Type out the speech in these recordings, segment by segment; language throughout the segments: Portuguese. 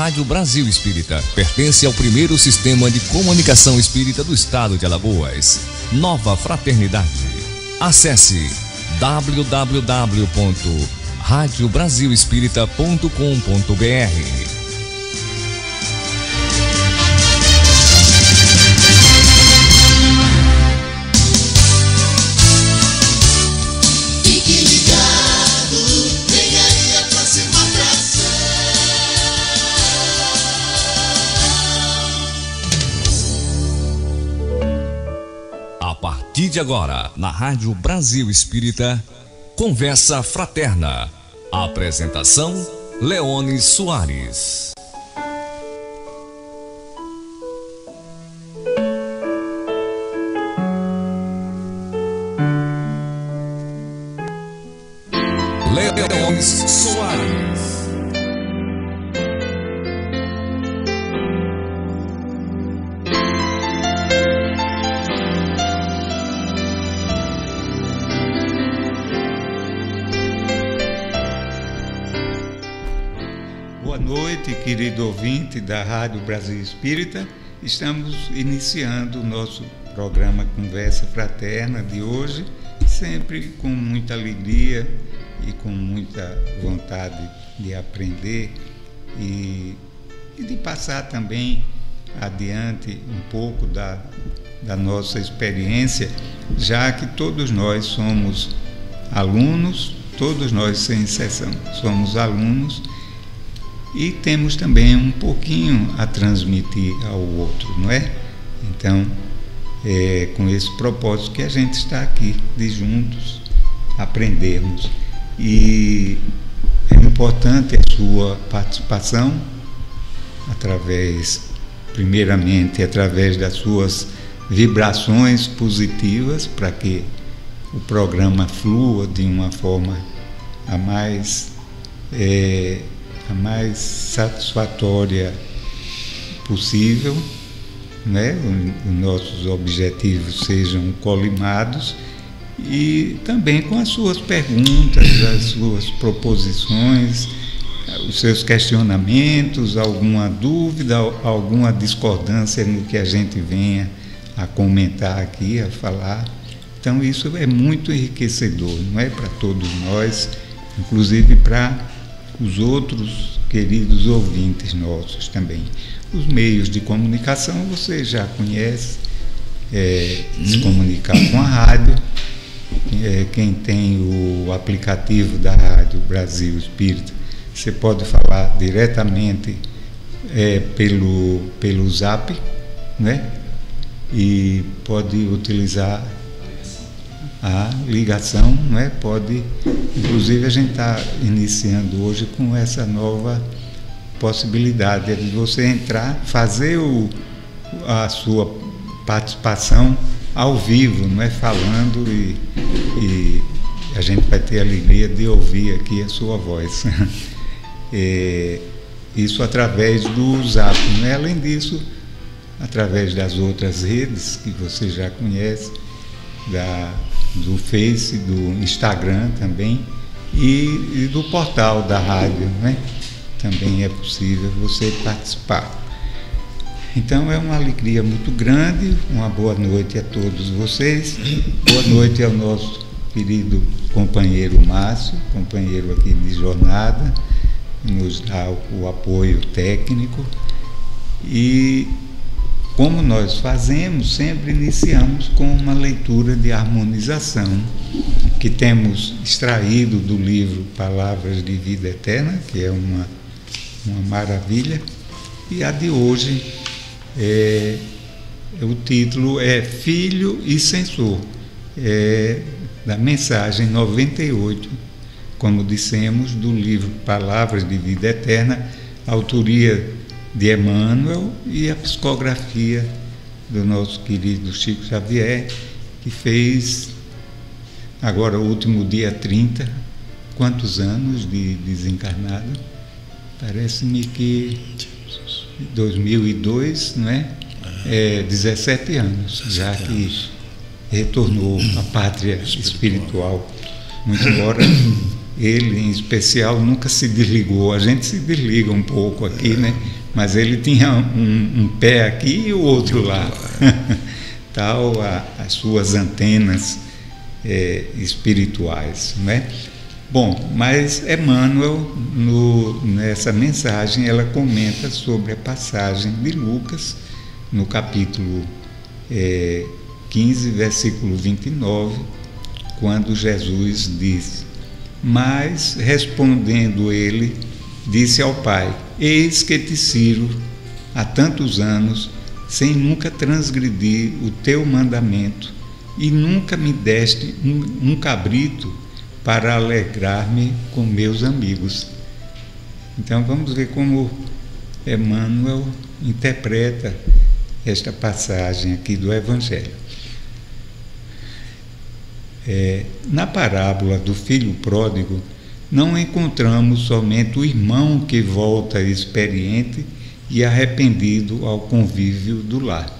Rádio Brasil Espírita pertence ao primeiro sistema de comunicação espírita do estado de Alagoas. Nova Fraternidade. Acesse www.radiobrasilespírita.com.br. A partir de agora, na Rádio Brasil Espírita, Conversa Fraterna. Apresentação, Leone Soares. Leone Soares. Boa noite, querido ouvinte da Rádio Brasil Espírita. Estamos iniciando o nosso programa Conversa Fraterna de hoje, sempre com muita alegria e com muita vontade de aprender e de passar também adiante um pouco da nossa experiência, já que todos nós somos alunos, todos nós sem exceção, somos alunos. E temos também um pouquinho a transmitir ao outro, não é? Então, é com esse propósito que a gente está aqui, de juntos aprendermos. E é importante a sua participação, primeiramente, através das suas vibrações positivas, para que o programa flua de uma forma a mais satisfatória possível, né? Os nossos objetivos sejam colimados, e também com as suas perguntas, as suas proposições, os seus questionamentos, alguma dúvida, alguma discordância no que a gente venha a comentar aqui, a falar. Então isso é muito enriquecedor, não é, para todos nós, inclusive para os outros queridos ouvintes nossos também. Os meios de comunicação você já conhece, se comunicar com a rádio. Quem tem o aplicativo da Rádio Brasil Espírita, você pode falar diretamente pelo Zap, né? E pode utilizar a ligação, não é? Pode, inclusive a gente está iniciando hoje com essa nova possibilidade de você entrar, fazer a sua participação ao vivo, não é? Falando, e a gente vai ter a alegria de ouvir aqui a sua voz. Isso através do Zap, não é? Além disso, através das outras redes que você já conhece, do Face, do Instagram também, e do portal da rádio, né? Também é possível você participar. Então é uma alegria muito grande. Uma boa noite a todos vocês. Boa noite ao nosso querido companheiro Márcio, companheiro aqui de jornada, nos dá o apoio técnico. E como nós fazemos, sempre iniciamos com uma leitura de harmonização, que temos extraído do livro Palavras de Vida Eterna, que é uma maravilha. E a de hoje, o título é Filho e Censor, da mensagem 98, como dissemos, do livro Palavras de Vida Eterna, autoria de Emmanuel, e a psicografia do nosso querido Chico Xavier, que fez agora o último dia 30, quantos anos de desencarnado? Parece-me que 2002, não é? 17 anos, já que retornou à pátria espiritual, muito embora ele em especial nunca se desligou. A gente se desliga um pouco aqui, né? Mas ele tinha um pé aqui e o outro lá. Tal as suas antenas espirituais, né? Bom, mas Emmanuel, nessa mensagem, ela comenta sobre a passagem de Lucas, no capítulo 15, versículo 29, quando Jesus diz: mas, respondendo ele, disse ao Pai: eis que te sirvo há tantos anos, sem nunca transgredir o teu mandamento, e nunca me deste um cabrito para alegrar-me com meus amigos. Então vamos ver como Emmanuel interpreta esta passagem aqui do Evangelho. Na parábola do filho pródigo, não encontramos somente o irmão que volta experiente e arrependido ao convívio do lar.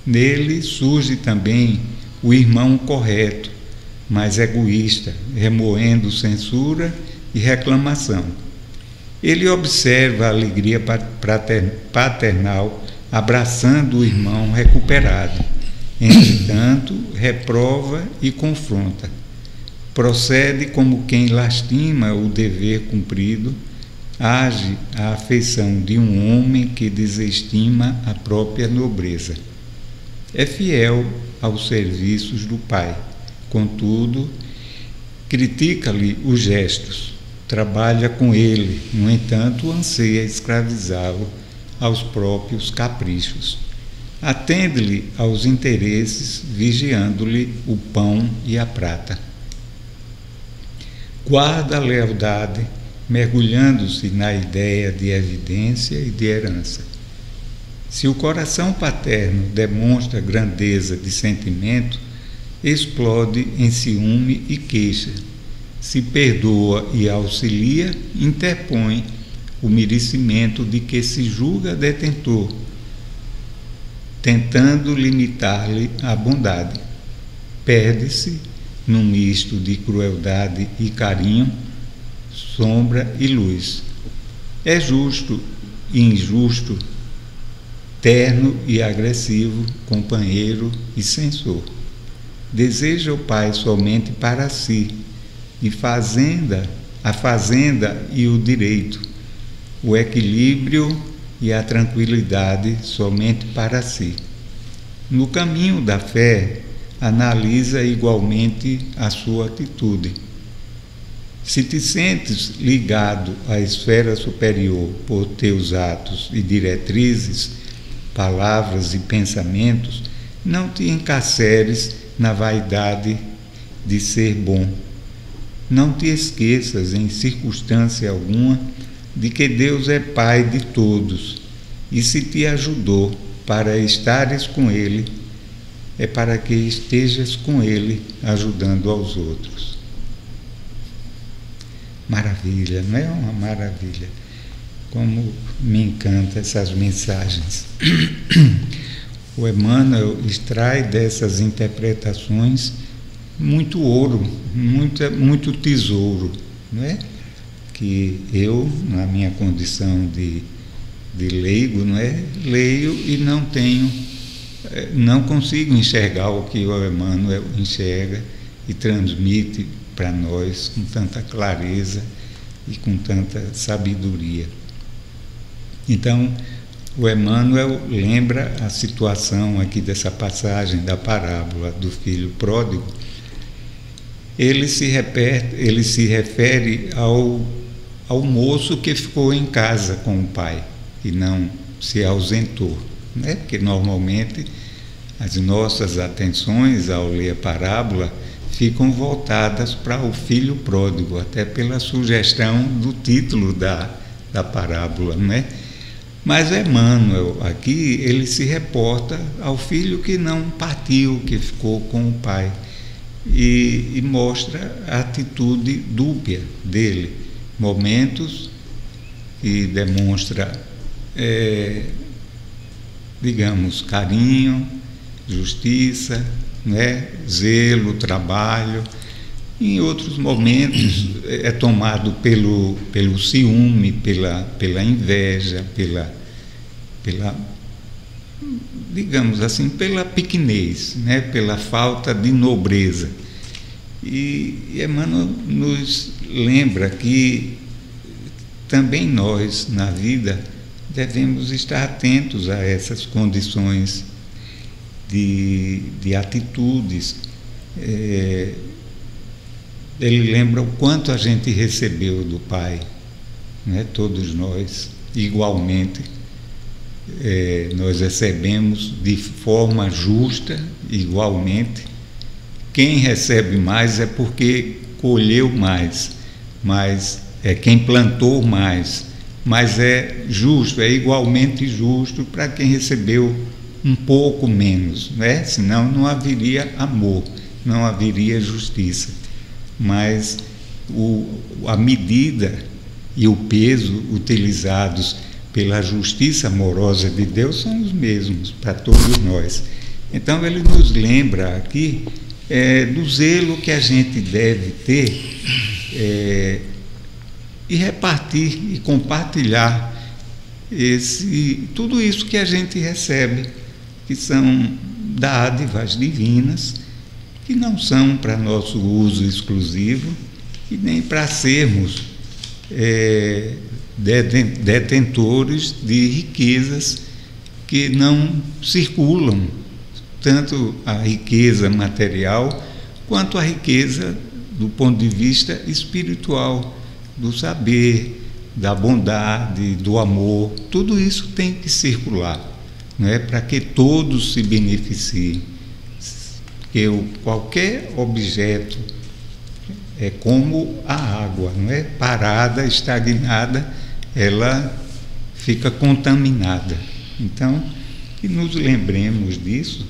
Nele surge também o irmão correto, mas egoísta, remoendo censura e reclamação. Ele observa a alegria paternal abraçando o irmão recuperado. Entretanto, reprova e confronta. Procede como quem lastima o dever cumprido, age à afeição de um homem que desestima a própria nobreza. É fiel aos serviços do pai, contudo, critica-lhe os gestos, trabalha com ele, no entanto, anseia escravizá-lo aos próprios caprichos. Atende-lhe aos interesses, vigiando-lhe o pão e a prata. Guarda a lealdade, mergulhando-se na ideia de evidência e de herança. Se o coração paterno demonstra grandeza de sentimento, explode em ciúme e queixa. Se perdoa e auxilia, interpõe o merecimento de que se julga detentor, tentando limitar-lhe a bondade. Perde-se num misto de crueldade e carinho, sombra e luz. É justo e injusto, terno e agressivo, companheiro e censor. Deseja o pai somente para si, e a fazenda e o direito, o equilíbrio e a tranquilidade somente para si. No caminho da fé, analisa igualmente a sua atitude. Se te sentes ligado à esfera superior por teus atos e diretrizes, palavras e pensamentos, não te encarceres na vaidade de ser bom. Não te esqueças, em circunstância alguma, de que Deus é Pai de todos, e se te ajudou para estares com Ele, é para que estejas com Ele, ajudando aos outros. Maravilha, não é uma maravilha? Como me encantam essas mensagens. O Emmanuel extrai dessas interpretações muito ouro, muito tesouro, não é? Que eu, na minha condição de leigo, não é? Leio e não consigo enxergar o que o Emmanuel enxerga e transmite para nós com tanta clareza e com tanta sabedoria. Então, o Emmanuel lembra a situação aqui dessa passagem da parábola do filho pródigo. Ele se refere ao moço que ficou em casa com o pai e não se ausentou, né? Porque normalmente as nossas atenções ao ler a parábola ficam voltadas para o filho pródigo, até pela sugestão do título da parábola, né? Mas Emmanuel aqui, ele se reporta ao filho que não partiu, que ficou com o pai, e mostra a atitude dúbia dele, momentos que demonstra, digamos, carinho, justiça, né? Zelo, trabalho, Em outros momentos é tomado pelo ciúme, pela inveja, digamos assim, pela pequenez, né? Pela falta de nobreza. E Emmanuel nos lembra que também nós, na vida, devemos estar atentos a essas condições de atitudes. Ele lembra o quanto a gente recebeu do Pai, né? Todos nós, igualmente, nós recebemos de forma justa, igualmente. Quem recebe mais é porque colheu mais, mas é quem plantou mais, mas é justo, é igualmente justo para quem recebeu um pouco menos, né? Senão não haveria amor, não haveria justiça. Mas a medida e o peso utilizados pela justiça amorosa de Deus são os mesmos para todos nós. Então ele nos lembra aqui do zelo que a gente deve ter e repartir e compartilhar tudo isso que a gente recebe, que são dádivas divinas, que não são para nosso uso exclusivo e nem para sermos detentores de riquezas que não circulam, tanto a riqueza material quanto a riqueza do ponto de vista espiritual, do saber, da bondade, do amor. Tudo isso tem que circular, não é? Para que todos se beneficiem. Porque qualquer objeto é como a água, não é? Parada, estagnada, ela fica contaminada. Então, que nos lembremos disso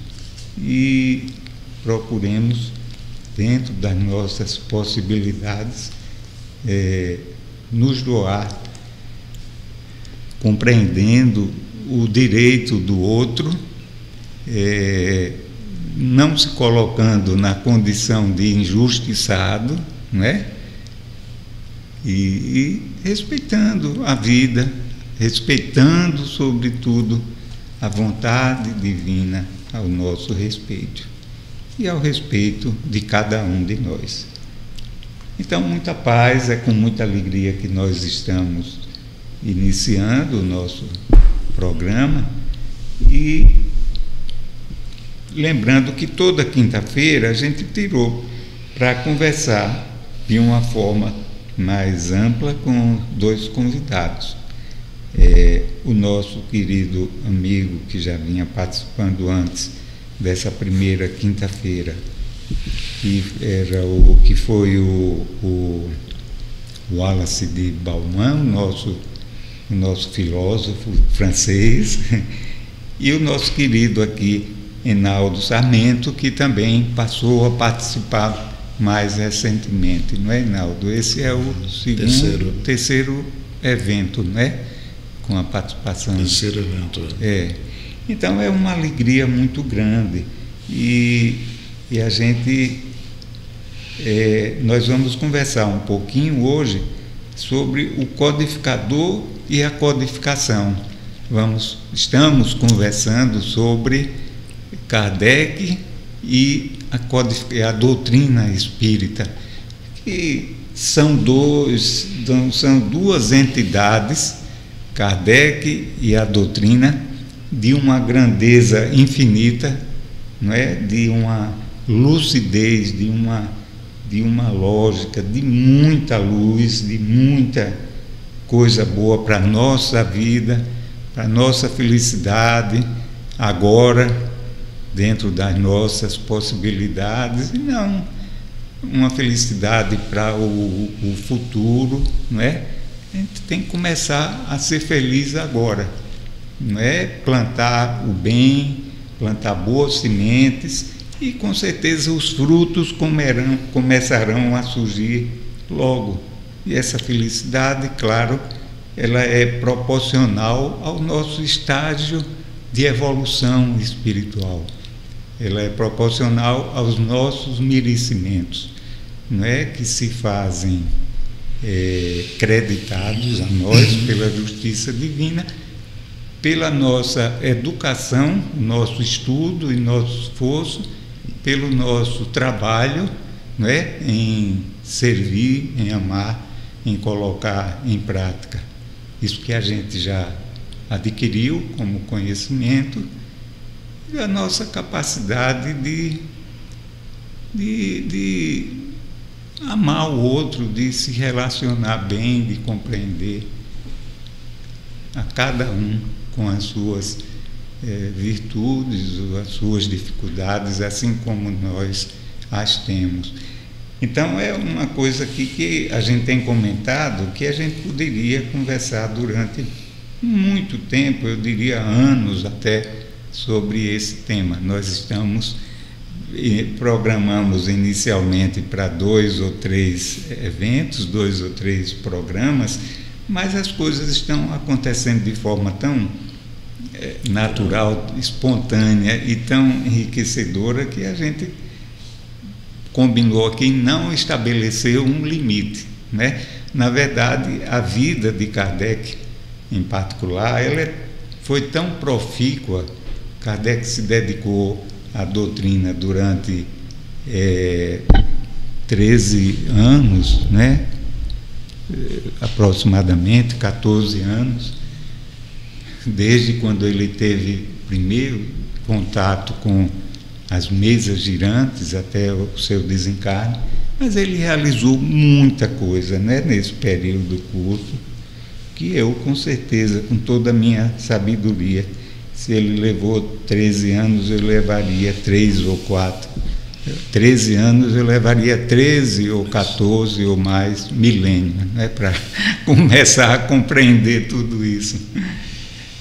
e procuremos, dentro das nossas possibilidades, nos doar, compreendendo o direito do outro, não se colocando na condição de injustiçado, não é? E respeitando a vida, respeitando, sobretudo, a vontade divina ao nosso respeito e ao respeito de cada um de nós. Então, muita paz, é com muita alegria que nós estamos iniciando o nosso programa e lembrando que toda quinta-feira a gente tirou para conversar de uma forma mais ampla com dois convidados. O nosso querido amigo que já vinha participando antes dessa primeira quinta-feira, que foi o Wallace de Bauman, o nosso filósofo francês, e o nosso querido aqui, Enaldo Sarmento, que também passou a participar mais recentemente, não é, Enaldo? Esse é o terceiro evento, não é? Com a participação. Terceiro evento. Então é uma alegria muito grande e a gente nós vamos conversar um pouquinho hoje sobre o codificador e a codificação. Estamos conversando sobre Kardec e a doutrina espírita, que são duas entidades, Kardec e a doutrina, de uma grandeza infinita, não é? De uma lucidez, de uma lógica, de muita luz, de muita coisa boa para a nossa vida, para a nossa felicidade, agora, dentro das nossas possibilidades, e não uma felicidade para o futuro, não é? A gente tem que começar a ser feliz agora, não é? Plantar o bem, plantar boas sementes e com certeza os frutos começarão a surgir logo. E essa felicidade, claro, ela é proporcional ao nosso estágio de evolução espiritual. Ela é proporcional aos nossos merecimentos. não é, que se fazem creditados a nós pela justiça divina, pela nossa educação, nosso estudo e nosso esforço, pelo nosso trabalho, não é, em servir, em amar, em colocar em prática isso que a gente já adquiriu como conhecimento, e a nossa capacidade de amar o outro, de se relacionar bem, de compreender a cada um com as suas virtudes, as suas dificuldades, assim como nós as temos. Então, é uma coisa aqui que a gente tem comentado, que a gente poderia conversar durante muito tempo, eu diria anos até, sobre esse tema. Nós programamos inicialmente para 2 ou 3 eventos, 2 ou 3 programas, mas as coisas estão acontecendo de forma tão natural, espontânea e tão enriquecedora que a gente combinou aqui em não estabelecer um limite, né? Na verdade, a vida de Kardec, em particular, ela foi tão profícua. Kardec se dedicou à doutrina durante 13 anos, né? Aproximadamente 14 anos, desde quando ele teve primeiro contato com as mesas girantes até o seu desencarne, mas ele realizou muita coisa, né, nesse período do curso, que eu, com certeza, com toda a minha sabedoria, se ele levou 13 anos, eu levaria 3 ou 4. 13 anos, eu levaria 13 ou 14 ou mais milênios, né, para começar a compreender tudo isso.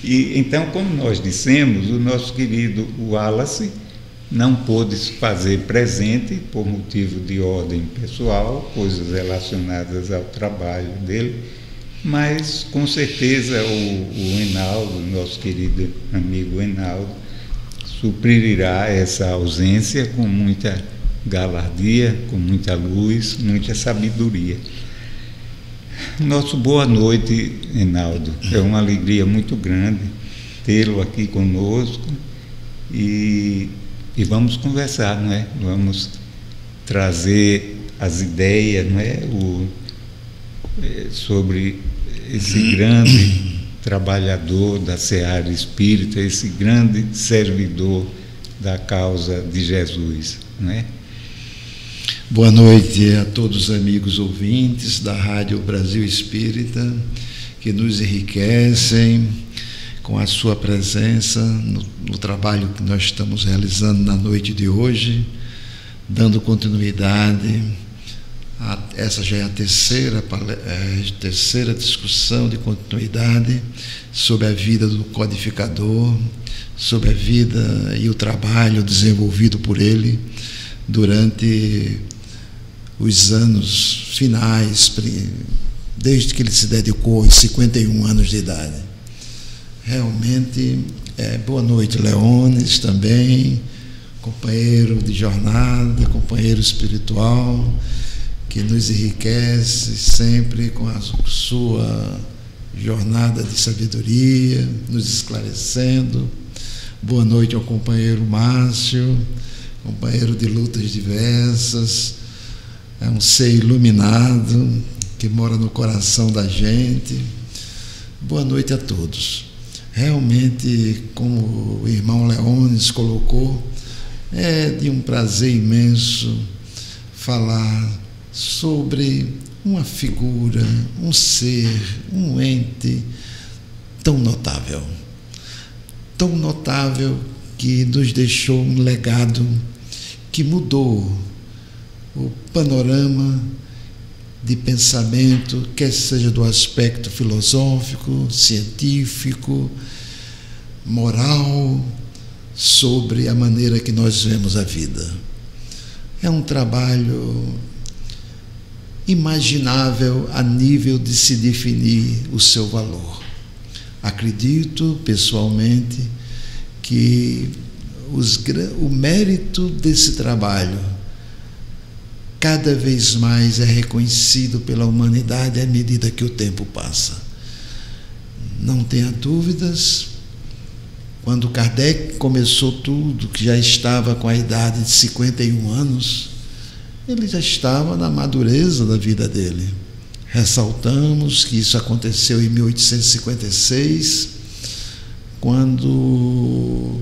E, então, como nós dissemos, o nosso querido Wallace não pôde se fazer presente por motivo de ordem pessoal, coisas relacionadas ao trabalho dele, mas com certeza o Enaldo, nosso querido amigo Enaldo, suprirá essa ausência com muita galardia, com muita luz, muita sabedoria. Nosso boa noite, Enaldo. É uma alegria muito grande tê-lo aqui conosco e vamos conversar, não é? Vamos trazer as ideias, não é? Sobre esse grande trabalhador da seara espírita, esse grande servidor da causa de Jesus, não é? Boa noite a todos os amigos ouvintes da Rádio Brasil Espírita, que nos enriquecem com a sua presença no trabalho que nós estamos realizando na noite de hoje, dando continuidade a essa já é a terceira discussão de continuidade sobre a vida do codificador, sobre a vida e o trabalho desenvolvido por ele durante os anos finais, desde que ele se dedicou aos 51 anos de idade. Realmente, boa noite, Leones, também, companheiro de jornada, companheiro espiritual, que nos enriquece sempre com a sua jornada de sabedoria, nos esclarecendo. Boa noite ao companheiro Márcio, companheiro de lutas diversas, é um ser iluminado que mora no coração da gente. Boa noite a todos. Realmente, como o irmão Leones colocou, é de um prazer imenso falar sobre uma figura, um ser, um ente tão notável que nos deixou um legado que mudou o panorama de pensamento, quer seja do aspecto filosófico, científico, moral, sobre a maneira que nós vemos a vida. É um trabalho imaginável a nível de se definir o seu valor. Acredito, pessoalmente, que o mérito desse trabalho cada vez mais é reconhecido pela humanidade à medida que o tempo passa. Não tenha dúvidas, quando Kardec começou tudo, que já estava com a idade de 51 anos, ele já estava na madureza da vida dele. Ressaltamos que isso aconteceu em 1856, quando,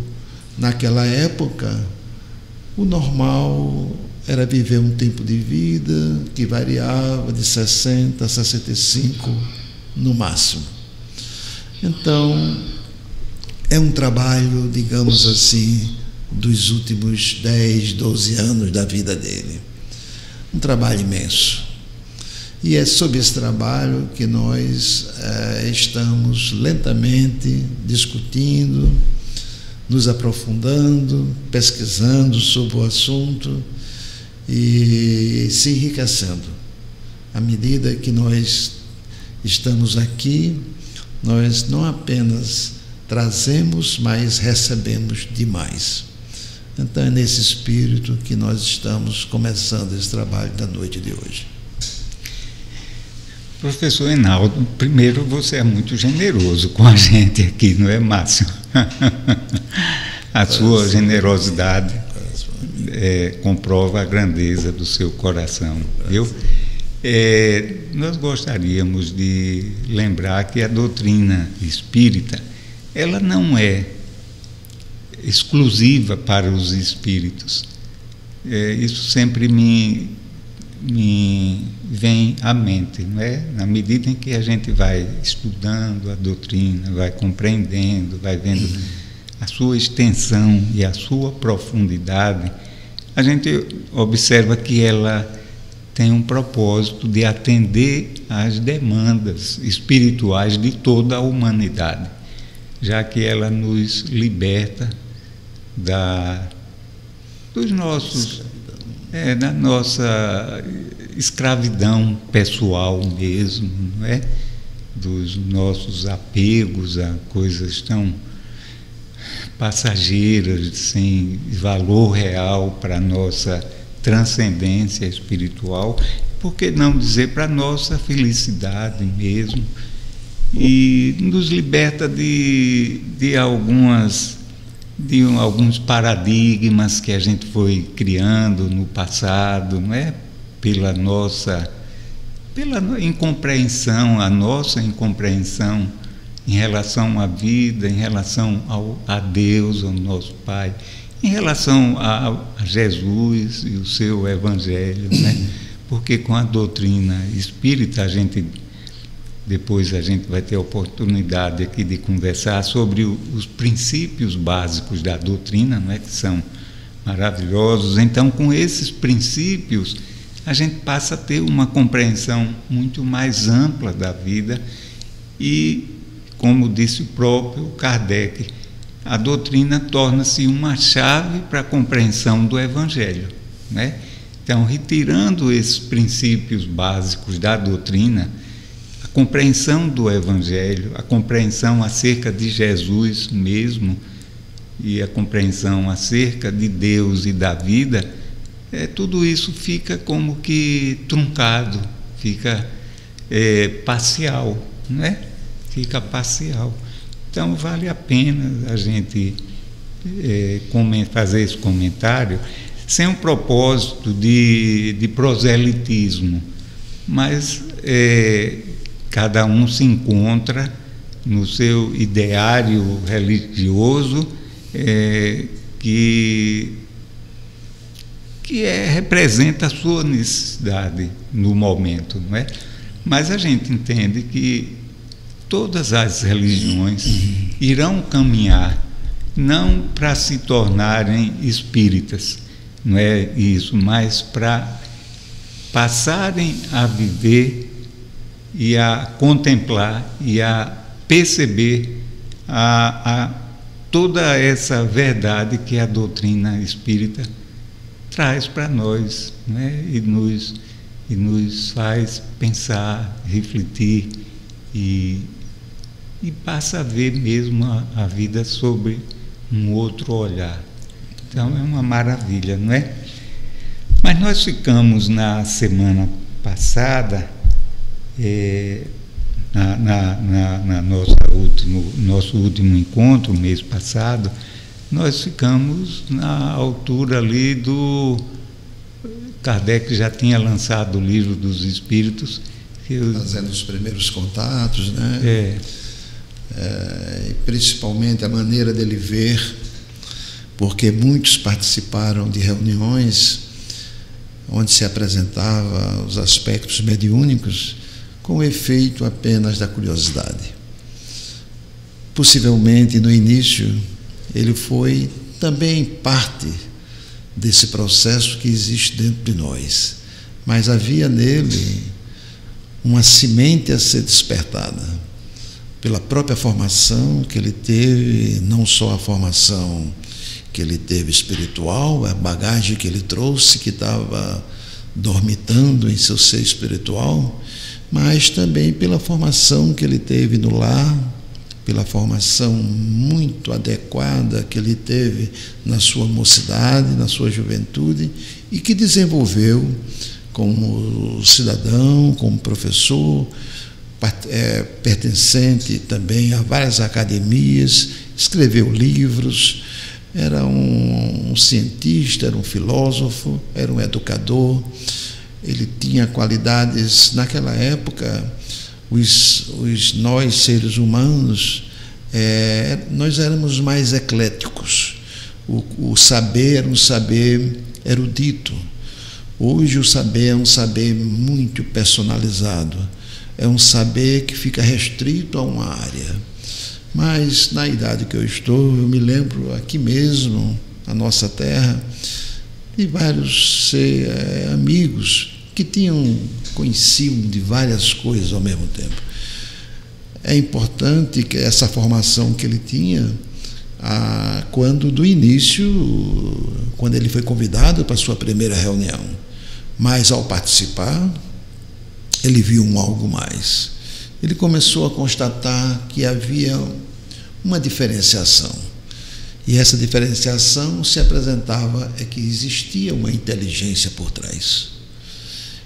naquela época, o normal era viver um tempo de vida que variava de 60 a 65 no máximo. Então, é um trabalho, digamos assim, dos últimos 10, 12 anos da vida dele. Um trabalho imenso. E é sobre esse trabalho que nós estamos lentamente discutindo, nos aprofundando, pesquisando sobre o assunto e se enriquecendo. À medida que nós estamos aqui, nós não apenas trazemos, mas recebemos demais. Então é nesse espírito que nós estamos começando esse trabalho da noite de hoje. Professor Enaldo, primeiro, você é muito generoso com a gente aqui, não é, Márcio? A sua generosidade comprova a grandeza do seu coração, viu? Nós gostaríamos de lembrar que a doutrina espírita, ela não é exclusiva para os espíritos. Isso sempre me vem à mente, não é? Na medida em que a gente vai estudando a doutrina, vai compreendendo, vai vendo a sua extensão e a sua profundidade, a gente observa que ela tem um propósito de atender às demandas espirituais de toda a humanidade, já que ela nos liberta da nossa escravidão pessoal mesmo, não é? Dos nossos apegos a coisas tão passageiras, sem valor real para a nossa transcendência espiritual, por que não dizer para a nossa felicidade mesmo, e nos liberta de alguns paradigmas que a gente foi criando no passado, não é? Pela incompreensão, a nossa incompreensão em relação à vida, em relação a Deus, ao nosso Pai, em relação a Jesus e o seu Evangelho, né? Porque com a doutrina espírita depois a gente vai ter a oportunidade aqui de conversar sobre os princípios básicos da doutrina, não é? Que são maravilhosos. Então, com esses princípios, a gente passa a ter uma compreensão muito mais ampla da vida e, como disse o próprio Kardec, a doutrina torna-se uma chave para a compreensão do Evangelho, né? Então, retirando esses princípios básicos da doutrina, a compreensão do Evangelho, a compreensão acerca de Jesus mesmo e a compreensão acerca de Deus e da vida, tudo isso fica como que truncado, fica parcial, não é? Fica parcial. Então, vale a pena a gente fazer esse comentário sem um propósito de proselitismo, mas cada um se encontra no seu ideário religioso que representa a sua necessidade no momento, não é? Mas a gente entende que todas as religiões irão caminhar não para se tornarem espíritas, não é isso, mas para passarem a viver e a contemplar e a perceber toda essa verdade que a doutrina espírita traz para nós, né? E nos faz pensar, refletir e passa a ver mesmo a vida sob um outro olhar. Então é uma maravilha, não é? Mas nós ficamos na semana passada, na nosso último encontro, mês passado, nós ficamos na altura ali do... Kardec já tinha lançado o Livro dos Espíritos. Fazendo os primeiros contatos, né? Principalmente a maneira dele ver, porque muitos participaram de reuniões onde se apresentava os aspectos mediúnicos com efeito apenas da curiosidade. Possivelmente, no início, ele foi também parte desse processo que existe dentro de nós, mas havia nele uma semente a ser despertada pela própria formação que ele teve, não só a formação que ele teve espiritual, a bagagem que ele trouxe, que estava dormitando em seu ser espiritual, mas também pela formação que ele teve no lar, pela formação muito adequada que ele teve na sua mocidade, na sua juventude, e que desenvolveu como cidadão, como professor, pertencente também a várias academias, escreveu livros, era um cientista, era um filósofo, era um educador. Ele tinha qualidades, naquela época, nós seres humanos, nós éramos mais ecléticos. O saber era um saber erudito. Hoje o saber é um saber muito personalizado, é um saber que fica restrito a uma área. Mas na idade que eu estou, eu me lembro aqui mesmo, na nossa terra, de vários amigos que conheciam de várias coisas ao mesmo tempo. É importante que essa formação que ele tinha, quando do início, quando ele foi convidado para a sua primeira reunião, mas ao participar, ele viu algo mais. Ele começou a constatar que havia uma diferenciação. E essa diferenciação se apresentava que existia uma inteligência por trás.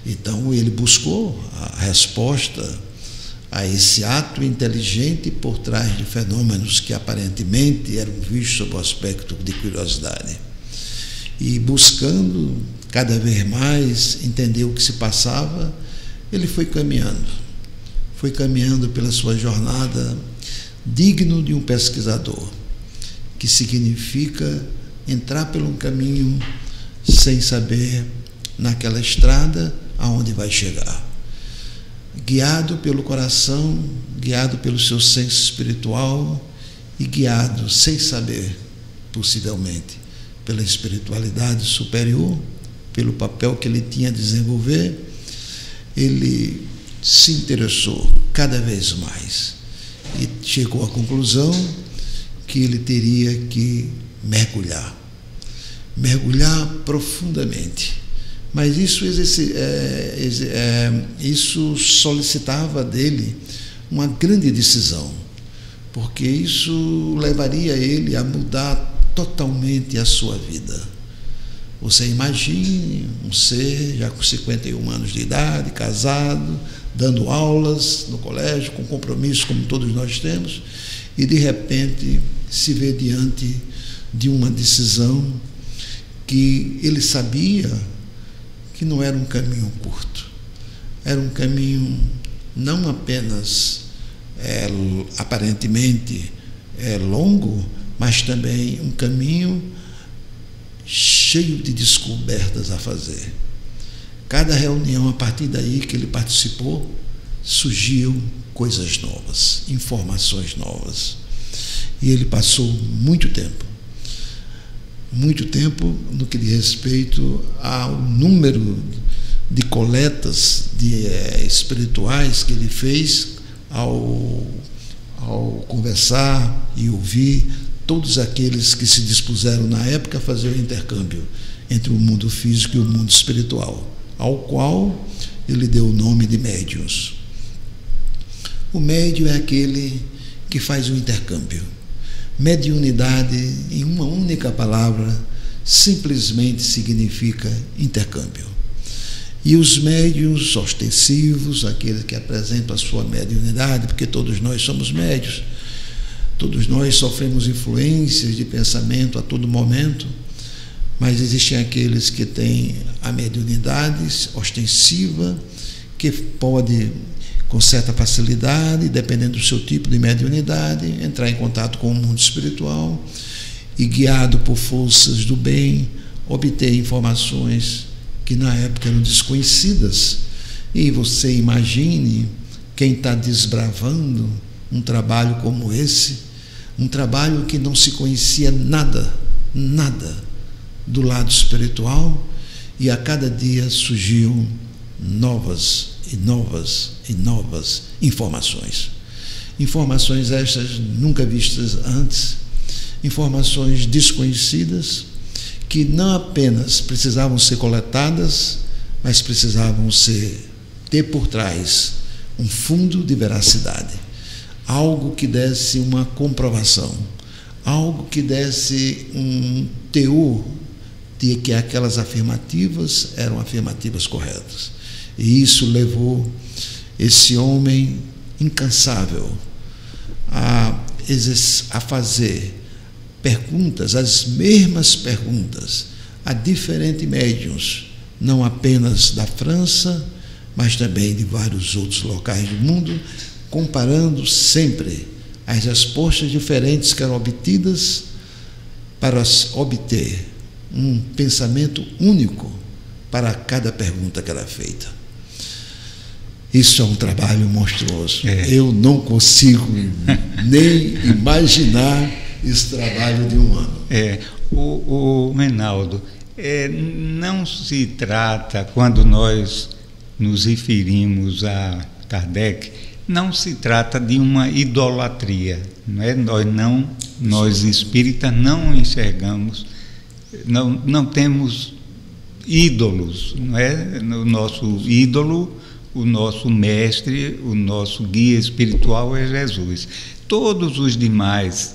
Então ele buscou a resposta a esse ato inteligente por trás de fenômenos que aparentemente eram vistos sob o aspecto de curiosidade. E buscando cada vez mais entender o que se passava, ele foi caminhando pela sua jornada digno de um pesquisador, que significa entrar por um caminho sem saber naquela estrada aonde vai chegar, guiado pelo coração, guiado pelo seu senso espiritual e guiado sem saber, possivelmente, pela espiritualidade superior, pelo papel que ele tinha a desenvolver. Ele se interessou cada vez mais e chegou à conclusão que ele teria que mergulhar profundamente. Mas isso solicitava dele uma grande decisão, porque isso levaria ele a mudar totalmente a sua vida. Você imagine um ser já com 51 anos de idade, casado, dando aulas no colégio, com compromisso como todos nós temos, e de repente se vê diante de uma decisão que ele sabia que não era um caminho curto, era um caminho não apenas aparentemente longo, mas também um caminho cheio de descobertas a fazer. Cada reunião, a partir daí que ele participou, surgiu coisas novas, informações novas. E ele passou muito tempo no que diz respeito ao número de coletas espirituais que ele fez ao conversar e ouvir todos aqueles que se dispuseram na época a fazer o intercâmbio entre o mundo físico e o mundo espiritual, ao qual ele deu o nome de médiuns. O médium é aquele que faz o intercâmbio. Mediunidade, em uma única palavra, simplesmente significa intercâmbio. E os médiuns ostensivos, aqueles que apresentam a sua mediunidade, porque todos nós somos médiuns, todos nós sofremos influências de pensamento a todo momento, mas existem aqueles que têm a mediunidade ostensiva, que pode, com certa facilidade, dependendo do seu tipo de mediunidade, entrar em contato com o mundo espiritual e, guiado por forças do bem, obter informações que na época eram desconhecidas. E você imagine quem está desbravando um trabalho como esse, um trabalho que não se conhecia nada do lado espiritual, e a cada dia surgiam novas informações. Informações estas nunca vistas antes, informações desconhecidas, que não apenas precisavam ser coletadas, mas precisavam ter por trás um fundo de veracidade, algo que desse uma comprovação, algo que desse um teor de que aquelas afirmativas eram afirmativas corretas. E isso levou esse homem incansável a fazer perguntas, as mesmas perguntas, a diferentes médiuns, não apenas da França, mas também de vários outros locais do mundo, comparando sempre as respostas diferentes que eram obtidas para obter um pensamento único para cada pergunta que era feita. Isso é um trabalho monstruoso. Eu não consigo nem imaginar esse trabalho de um ano. O Reinaldo, não se trata, quando nós nos referimos a Kardec, não se trata de uma idolatria, não é? Nós espíritas não enxergamos, não temos ídolos, não é? O nosso ídolo, o nosso mestre, o nosso guia espiritual é Jesus. Todos os demais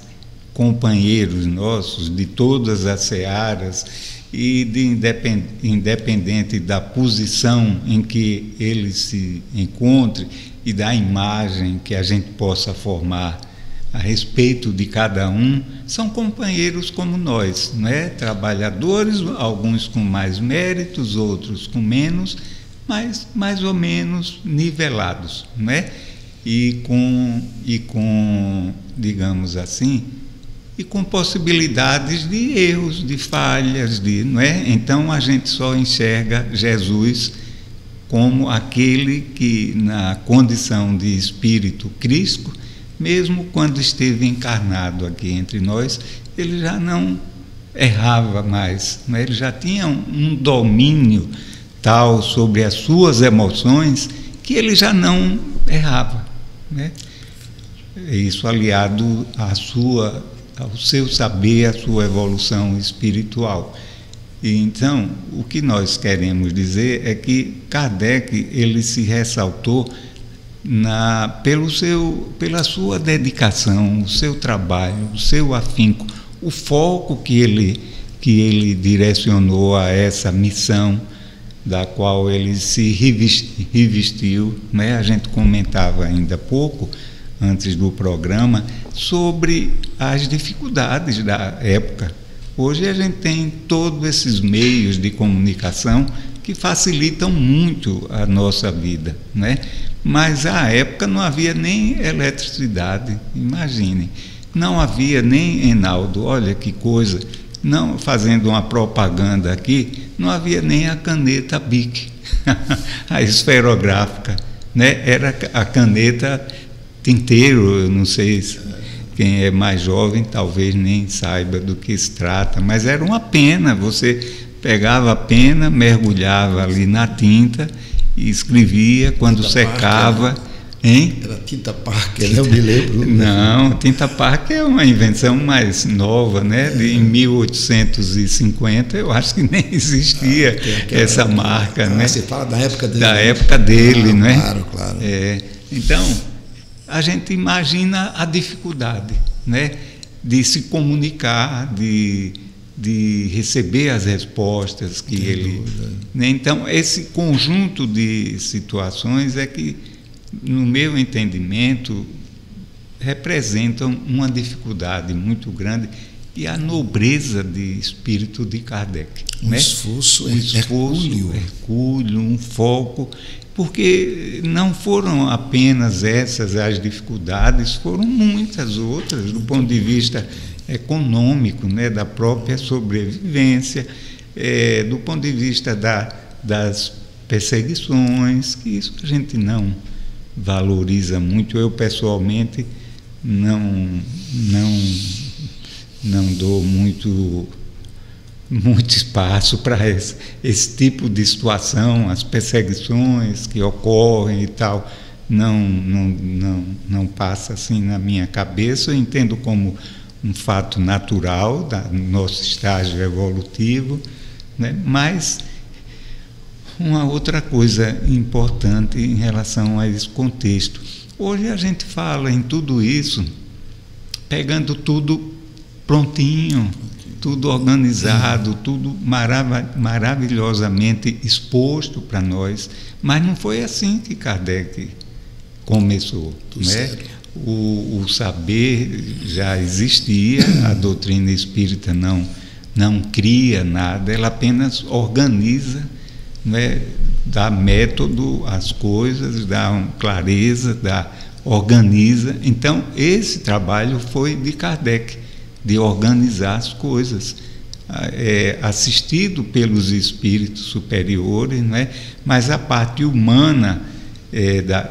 companheiros nossos, de todas as searas, e independente da posição em que ele se encontre e da imagem que a gente possa formar a respeito de cada um, são companheiros como nós, não é? Trabalhadores, alguns com mais méritos, outros com menos, mas mais ou menos nivelados, não é? E com, digamos assim, e com possibilidades de erros, de falhas, não é? Então a gente só enxerga Jesus como aquele que, na condição de espírito Cristo, mesmo quando esteve encarnado aqui entre nós, ele já não errava mais, não é? Ele já tinha um domínio tal sobre as suas emoções que ele já não errava, né? Isso aliado ao seu saber, à sua evolução espiritual. E então, o que nós queremos dizer é que Kardec, ele se ressaltou pela sua dedicação, o seu trabalho, o seu afinco, o foco que ele direcionou a essa missão, da qual ele se revestiu, né? A gente comentava ainda há pouco, antes do programa, sobre as dificuldades da época. Hoje a gente tem todos esses meios de comunicação que facilitam muito a nossa vida, né? Mas à época não havia nem eletricidade, imaginem. Não havia nem, Reinaldo, olha que coisa, não, fazendo uma propaganda aqui, não havia nem a caneta Bic, a esferográfica, né? Era a caneta tinteiro. Eu não sei se quem é mais jovem talvez nem saiba do que se trata, mas era uma pena, você pegava a pena, mergulhava ali na tinta e escrevia, quando tinta secava... Parker, hein? Era tinta Parker, eu me lembro. Não, tinta Parker é uma invenção mais nova, né? Em 1850, eu acho que nem existia essa marca, né? Você fala da época dele. Da época dele, não é? Claro, claro. Então, a gente imagina a dificuldade, né? De se comunicar, de de receber as respostas que ele... Né? Então, esse conjunto de situações é que, no meu entendimento, representam uma dificuldade muito grande e a nobreza de espírito de Kardec. Um esforço hercúleo, um foco, porque não foram apenas essas as dificuldades, foram muitas outras, do ponto de vista econômico, né, da própria sobrevivência, do ponto de vista das perseguições, que isso a gente não valoriza muito. Eu, pessoalmente, não dou muito espaço para esse tipo de situação, as perseguições que ocorrem e tal, não passa assim na minha cabeça. Eu entendo como um fato natural do nosso estágio evolutivo, né? Mas uma outra coisa importante em relação a esse contexto. Hoje a gente fala em tudo isso, pegando tudo prontinho, tudo organizado, tudo maravilhosamente exposto para nós, mas não foi assim que Kardec começou, né? O saber já existia, a doutrina espírita não cria nada, ela apenas organiza, né? Dá método às coisas, dá clareza, organiza. Então, esse trabalho foi de Kardec, de organizar as coisas, assistido pelos espíritos superiores, né? Mas a parte humana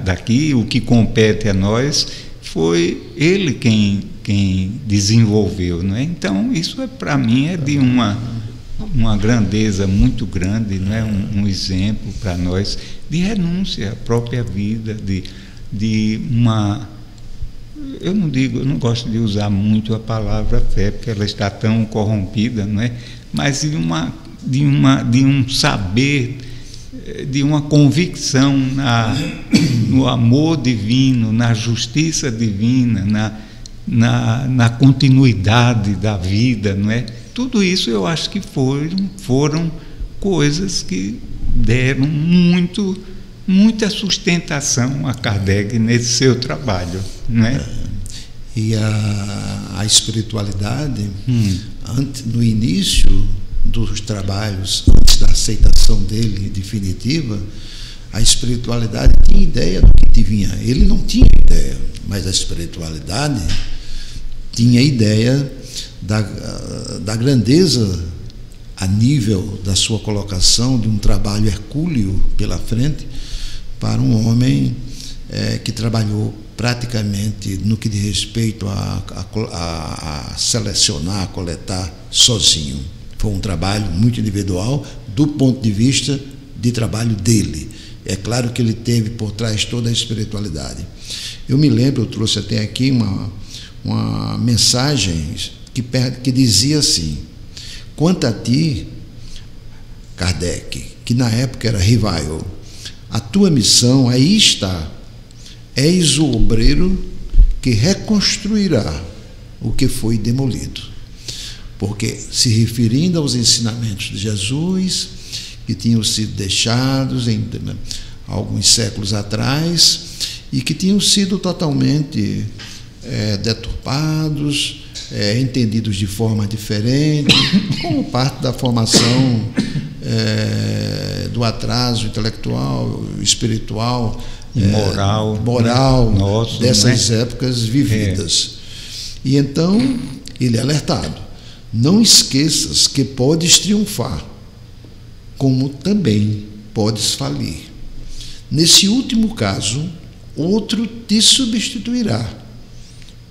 daqui, o que compete a nós, foi ele quem desenvolveu, né? Então, isso para mim é de uma grandeza muito grande, né? Um exemplo para nós de renúncia à própria vida, de uma... Eu não gosto de usar muito a palavra fé, porque ela está tão corrompida, não é? Mas de um saber, de uma convicção no amor divino, na justiça divina, na continuidade da vida, não é? Tudo isso eu acho que foram coisas que deram muita sustentação a Kardec nesse seu trabalho, não é? E a espiritualidade, no início dos trabalhos, antes da aceitação dele definitiva, a espiritualidade tinha ideia do que vinha. Ele não tinha ideia, mas a espiritualidade tinha ideia da grandeza a nível da sua colocação, de um trabalho hercúleo pela frente, para um homem que trabalhou praticamente no que diz respeito a selecionar, a coletar sozinho. Foi um trabalho muito individual do ponto de vista de trabalho dele. É claro que ele teve por trás toda a espiritualidade. Eu me lembro, eu trouxe até aqui uma mensagem que dizia assim: quanto a ti, Kardec, que na época era rival, a tua missão aí está. És o obreiro que reconstruirá o que foi demolido. Porque, se referindo aos ensinamentos de Jesus, que tinham sido deixados em alguns séculos atrás e que tinham sido totalmente deturpados, entendidos de forma diferente, como parte da formação do atraso intelectual, espiritual, moral nosso, dessas épocas vividas. E então ele é alertado: não esqueças que podes triunfar, como também podes falir. Nesse último caso, outro te substituirá,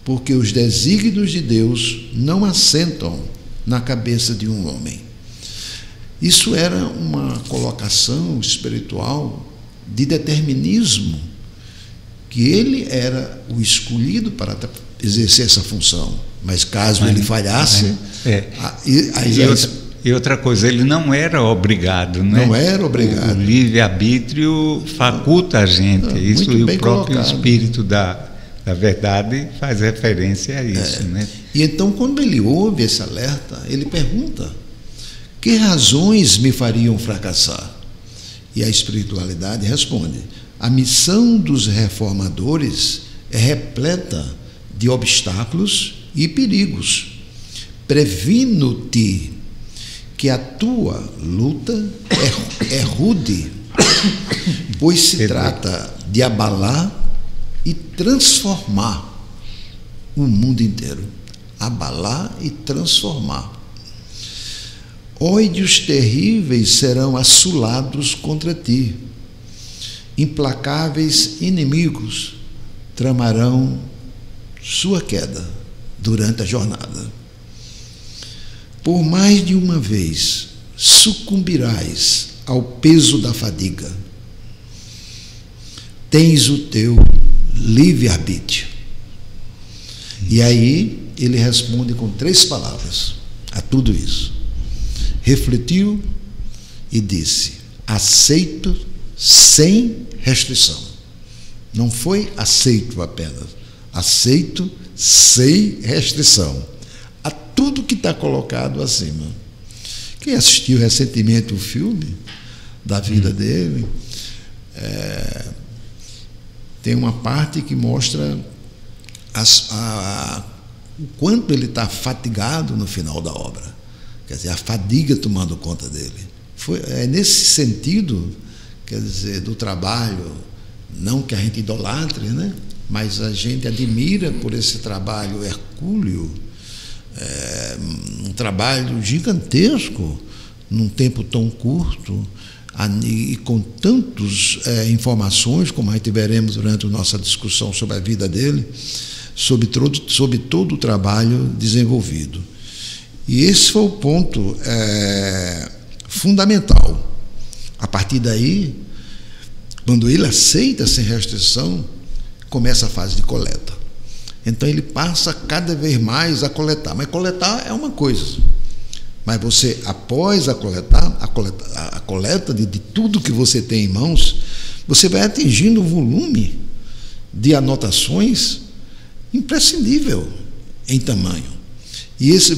porque os desígnios de Deus não assentam na cabeça de um homem. Isso era uma colocação espiritual de determinismo, que ele era o escolhido para exercer essa função, mas caso ele falhasse... E outra coisa, ele não era obrigado, né? Não era obrigado. O livre-arbítrio faculta a gente, isso, e o próprio espírito da verdade faz referência a isso, né? E então, quando ele ouve esse alerta, ele pergunta: que razões me fariam fracassar? E a espiritualidade responde: a missão dos reformadores é repleta de obstáculos e perigos. Previno-te que a tua luta é rude, pois se trata de abalar e transformar o mundo inteiro. Abalar e transformar. Ódios terríveis serão assolados contra ti. Implacáveis inimigos tramarão sua queda durante a jornada. Por mais de uma vez sucumbirás ao peso da fadiga. Tens o teu livre-arbítrio. E aí ele responde com 3 palavras a tudo isso. Refletiu e disse: aceito sem restrição. Não foi aceito apenas, aceito sem restrição a tudo que está colocado acima. Quem assistiu recentemente o filme da vida dele, tem uma parte que mostra o quanto ele está fatigado no final da obra. Quer dizer, a fadiga tomando conta dele. É nesse sentido, quer dizer, do trabalho, não que a gente idolatre, né? Mas a gente admira por esse trabalho hercúleo, um trabalho gigantesco, num tempo tão curto, e com tantas informações, como a gente veremos durante a nossa discussão sobre a vida dele, sobre todo o trabalho desenvolvido. E esse foi o ponto fundamental. A partir daí, quando ele aceita sem restrição, começa a fase de coleta. Então ele passa cada vez mais a coletar. Mas coletar é uma coisa. Mas você, após a coleta de tudo que você tem em mãos, você vai atingindo um volume de anotações imprescindível em tamanho. E esse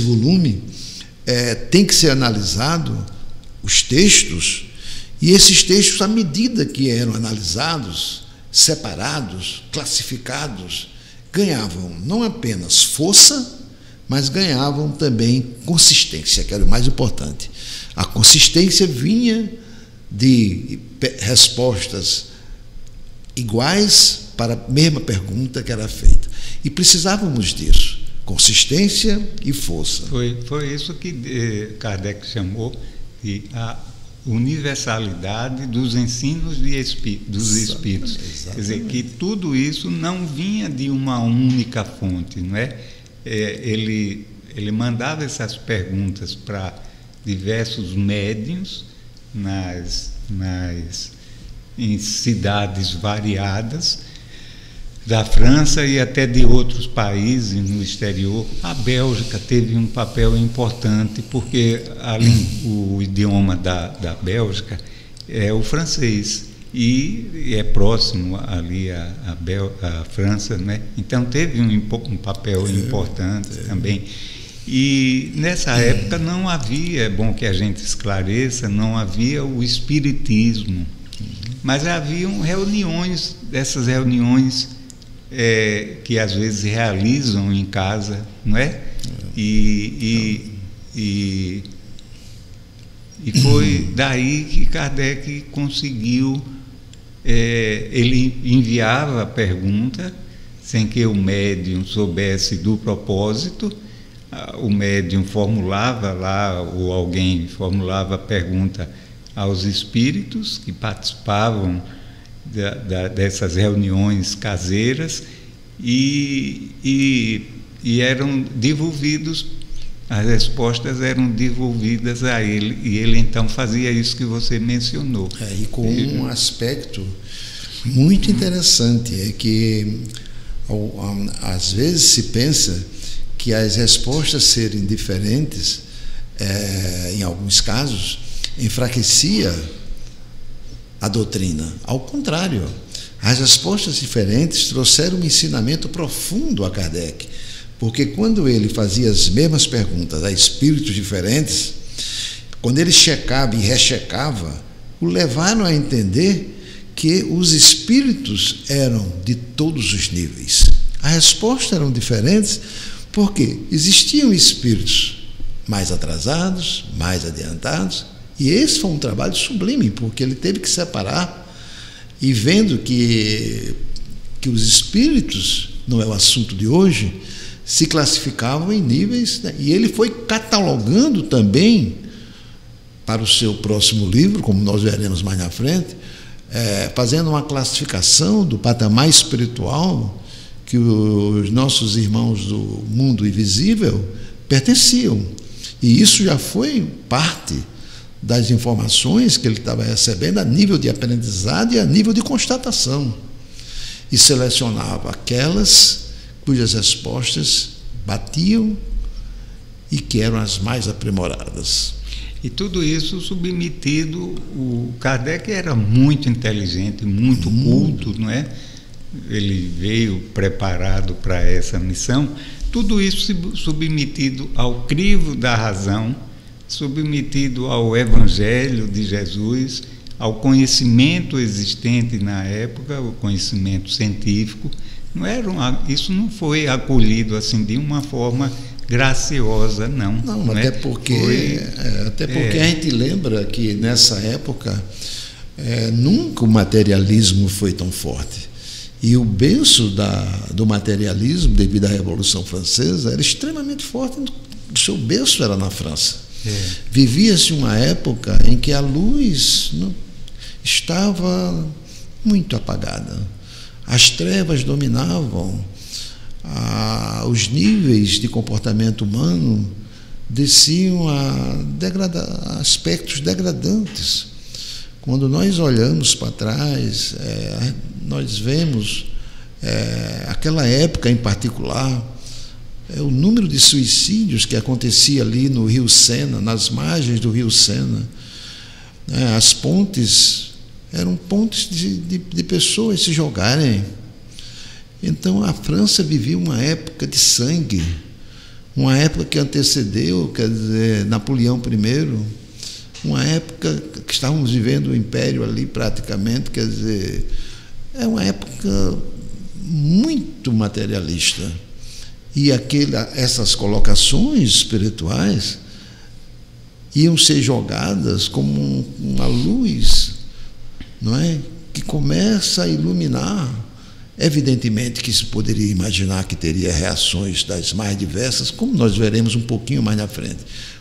volume tem que ser analisado, os textos, e esses textos, à medida que eram analisados, separados, classificados, ganhavam não apenas força, mas ganhavam também consistência, que era o mais importante. A consistência vinha de respostas iguais para a mesma pergunta que era feita. E precisávamos disso, consistência e força. Foi isso que Kardec chamou de a universalidade dos ensinos dos Espíritos. Exatamente. Quer dizer, que tudo isso não vinha de uma única fonte, não é? Ele mandava essas perguntas para diversos médiuns em cidades variadas da França e até de outros países no exterior. A Bélgica teve um papel importante, porque o idioma da Bélgica é o francês e é próximo ali à França, né? Então teve um papel importante também. E nessa época não havia, é bom que a gente esclareça, não havia o espiritismo, mas haviam reuniões, dessas reuniões que às vezes realizam em casa, não é? E foi daí que Kardec conseguiu. Ele enviava a pergunta sem que o médium soubesse do propósito. O médium formulava lá, ou alguém formulava a pergunta aos espíritos que participavam dessas reuniões caseiras e eram devolvidos, as respostas eram devolvidas a ele, e ele então fazia isso que você mencionou. E com um aspecto muito interessante, é que às vezes se pensa que as respostas serem diferentes, em alguns casos, enfraquecia a doutrina. Ao contrário, as respostas diferentes trouxeram um ensinamento profundo a Kardec, Porque quando ele fazia as mesmas perguntas a espíritos diferentes, quando ele checava e rechecava, o levaram a entender que os espíritos eram de todos os níveis. As respostas eram diferentes porque existiam espíritos mais atrasados, mais adiantados, e esse foi um trabalho sublime, porque ele teve que separar, e vendo que os espíritos, não é o assunto de hoje, se classificavam em níveis, né? E ele foi catalogando também, para o seu próximo livro, como nós veremos mais na frente, fazendo uma classificação do patamar espiritual que os nossos irmãos do mundo invisível pertenciam. E isso já foi parte das informações que ele estava recebendo a nível de aprendizado e a nível de constatação. E selecionava aquelas cujas respostas batiam e que eram as mais aprimoradas. E tudo isso submetido, o Kardec era muito inteligente, muito culto, não é? Ele veio preparado para essa missão, tudo isso submetido ao crivo da razão, submetido ao Evangelho de Jesus, ao conhecimento existente na época, o conhecimento científico. Isso não foi acolhido assim de uma forma graciosa, não. Não, até porque a gente lembra que nessa época nunca o materialismo foi tão forte. E o berço do materialismo, devido à Revolução Francesa, era extremamente forte. O seu berço era na França. Vivia-se uma época em que a luz estava muito apagada. As trevas dominavam. Os níveis de comportamento humano desciam a aspectos degradantes. Quando nós olhamos para trás, nós vemos aquela época em particular, o número de suicídios que acontecia ali no Rio Sena, nas margens do Rio Sena. As pontes eram pontes de pessoas se jogarem. Então a França vivia uma época de sangue, uma época que antecedeu, quer dizer, Napoleão I, uma época que estávamos vivendo o Império ali praticamente, quer dizer, é uma época muito materialista. E essas colocações espirituais iam ser jogadas como uma luz, não é? Que começa a iluminar. Evidentemente que se poderia imaginar que teria reações das mais diversas, como nós veremos um pouquinho mais na frente.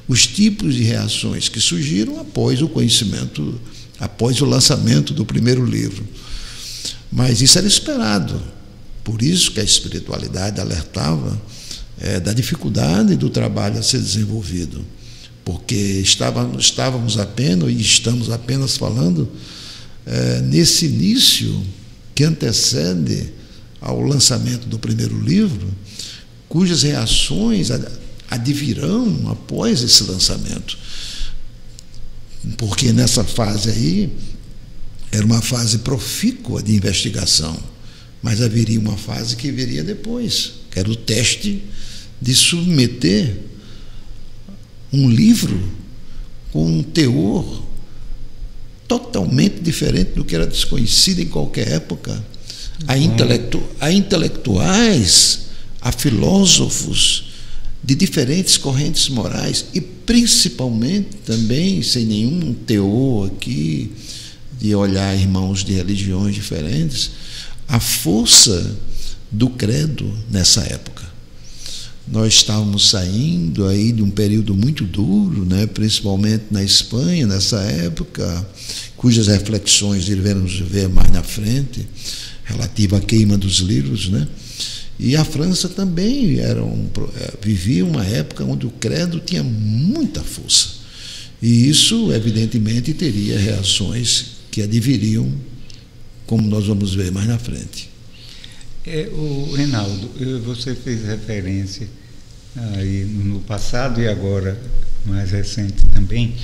Os tipos de reações que surgiram após o conhecimento, após o lançamento do primeiro livro. Mas isso era esperado. Por isso que a espiritualidade alertava da dificuldade do trabalho a ser desenvolvido. Porque estávamos apenas, e estamos apenas falando, nesse início que antecede ao lançamento do primeiro livro, cujas reações advirão após esse lançamento. Porque nessa fase aí era uma fase profícua de investigação, mas haveria uma fase que viria depois, que era o teste de submeter um livro com um teor totalmente diferente do que era desconhecido em qualquer época, a intelectuais, a filósofos de diferentes correntes morais, e principalmente também, sem nenhum teor aqui de olhar irmãos de religiões diferentes, a força do credo nessa época. Nós estávamos saindo aí de um período muito duro, né, principalmente na Espanha, nessa época, cujas reflexões iremos ver mais na frente, relativa à queima dos livros, né? E a França também vivia uma época onde o credo tinha muita força. E isso, evidentemente, teria reações que adviriam, como nós vamos ver mais na frente. O Reinaldo, você fez referência aí no passado e agora mais recente também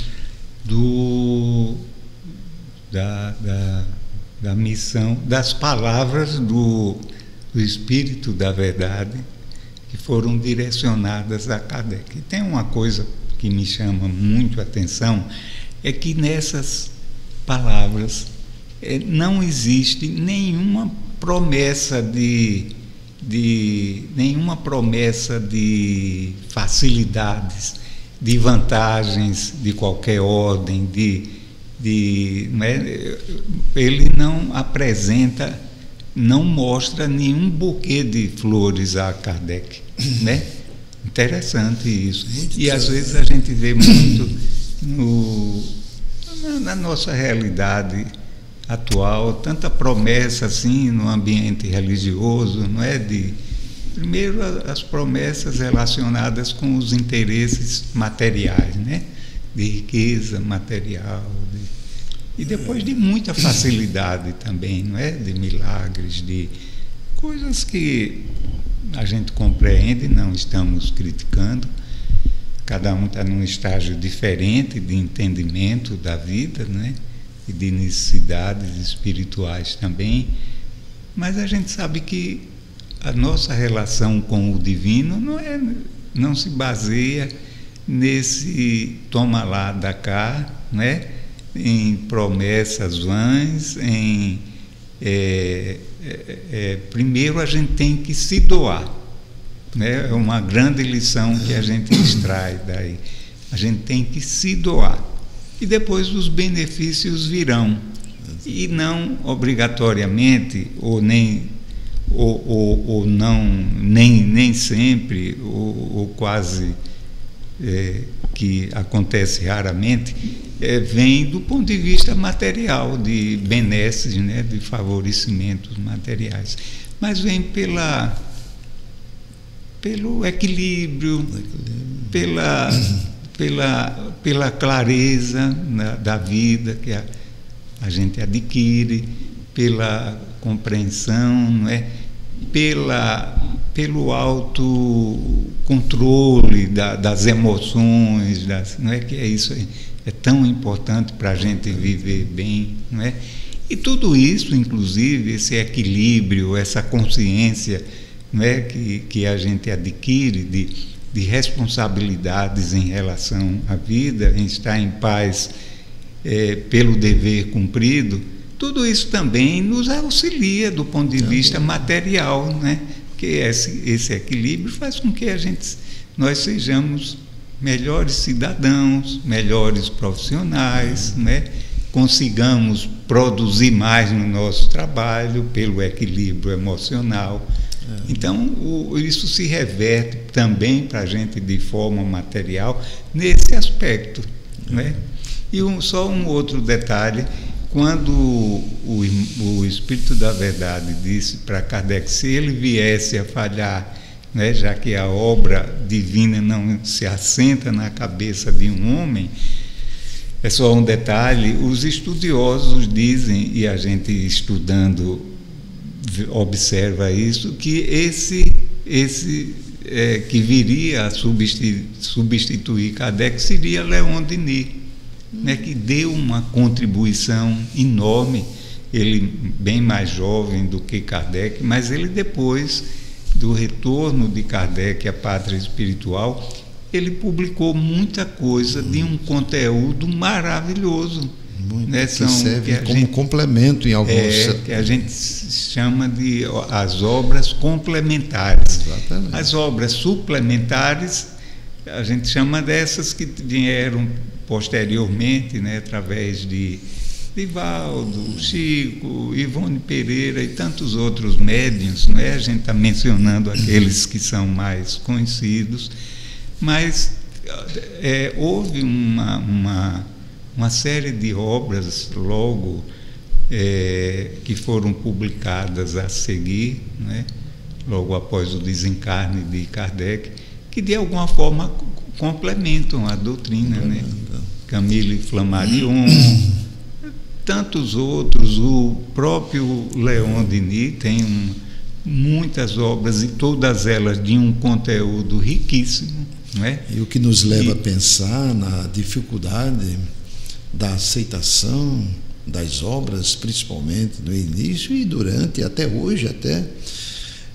da missão, das palavras do Espírito da Verdade, que foram direcionadas a Kardec. E tem uma coisa que me chama muito a atenção, é que nessas palavras não existe nenhuma promessa de facilidades, de vantagens de qualquer ordem, ele não apresenta, não mostra nenhum buquê de flores a Kardec, né? Interessante isso. E às vezes a gente vê muito na nossa realidade atual tanta promessa assim no ambiente religioso, não é? Primeiro as promessas relacionadas com os interesses materiais, né? De riqueza material, e depois de muita facilidade também, não é? De milagres, de coisas que a gente compreende, não estamos criticando. Cada um está num estágio diferente de entendimento da vida, né? E de necessidades espirituais também. Mas a gente sabe que a nossa relação com o divino não se baseia nesse toma lá, dá cá, né? Em promessas vãs, primeiro a gente tem que se doar, né? É uma grande lição que a gente extrai daí. A gente tem que se doar e depois os benefícios virão, e não obrigatoriamente nem sempre ou quase que acontece raramente, vem do ponto de vista material, de benesses, né, de favorecimentos materiais, mas vem pelo equilíbrio, pela clareza da vida que a gente adquire, pela compreensão, não é? Pelo autocontrole das emoções, não é que isso é tão importante para a gente viver bem, não é? E tudo isso, inclusive, esse equilíbrio, essa consciência, não é, que a gente adquire de responsabilidades em relação à vida, em estar em paz pelo dever cumprido, tudo isso também nos auxilia do ponto de vista material, né? Porque esse equilíbrio faz com que nós sejamos melhores cidadãos, melhores profissionais, né? Consigamos produzir mais no nosso trabalho pelo equilíbrio emocional. Então, isso se reverte também para a gente de forma material nesse aspecto, né? E só um outro detalhe: quando o Espírito da Verdade disse para Kardec, se ele viesse a falhar, né, já que a obra divina não se assenta na cabeça de um homem, é só um detalhe, os estudiosos dizem, e a gente estudando observa isso, que esse que viria a substituir Kardec seria Leon Denis, né, que deu uma contribuição enorme, ele bem mais jovem do que Kardec, mas ele, depois do retorno de Kardec à pátria espiritual, ele publicou muita coisa de um conteúdo maravilhoso, né? Que serve como complemento em alguns... que a gente chama de as obras complementares. Exatamente. As obras suplementares, a gente chama dessas que vieram posteriormente, né, através de Divaldo, Chico, Ivone Pereira e tantos outros médiuns, né? A gente está mencionando aqueles que são mais conhecidos, mas houve uma série de obras logo que foram publicadas a seguir, né, logo após o desencarne de Kardec, que de alguma forma complementam a doutrina, né? Camille Flammarion, tantos outros, o próprio Leon Denis tem muitas obras, e todas elas de um conteúdo riquíssimo, não é? E o que nos leva a pensar na dificuldade da aceitação das obras, principalmente no início e durante, até hoje,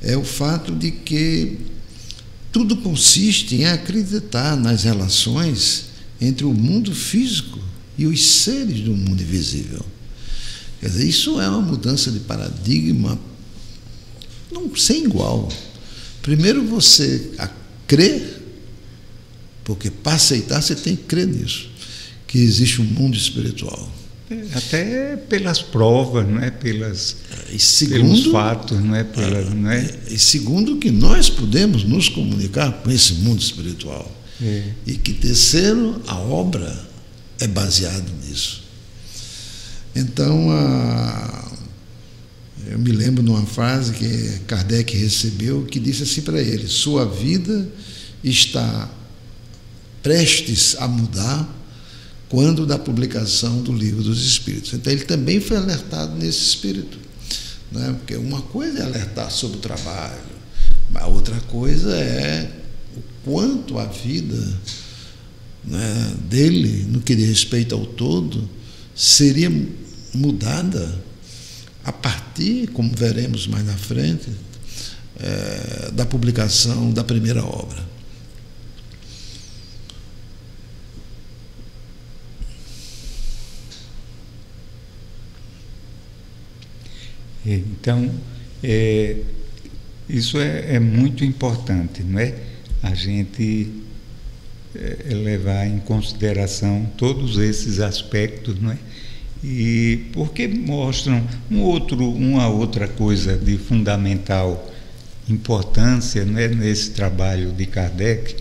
é o fato de que tudo consiste em acreditar nas relações entre o mundo físico e os seres do mundo invisível. Quer dizer, isso é uma mudança de paradigma não sem igual. Primeiro você crê, porque para aceitar você tem que crer nisso, que existe um mundo espiritual. Até pelas provas, não é? Pelos fatos, não é? Não é? E segundo, que nós podemos nos comunicar com esse mundo espiritual. E que terceiro, a obra é baseada nisso. Então, eu me lembro de uma frase que Kardec recebeu, que disse assim para ele: sua vida está prestes a mudar quando da publicação do Livro dos Espíritos. Então ele também foi alertado nesse espírito, né? Porque uma coisa é alertar sobre o trabalho, mas a outra coisa é o quanto a vida, né, dele, no que diz respeito ao todo, seria mudada a partir, como veremos mais na frente, da publicação da primeira obra. Então, isso é muito importante, não é? A gente levar em consideração todos esses aspectos, não é? E porque mostram uma outra coisa de fundamental importância, não é, nesse trabalho de Kardec,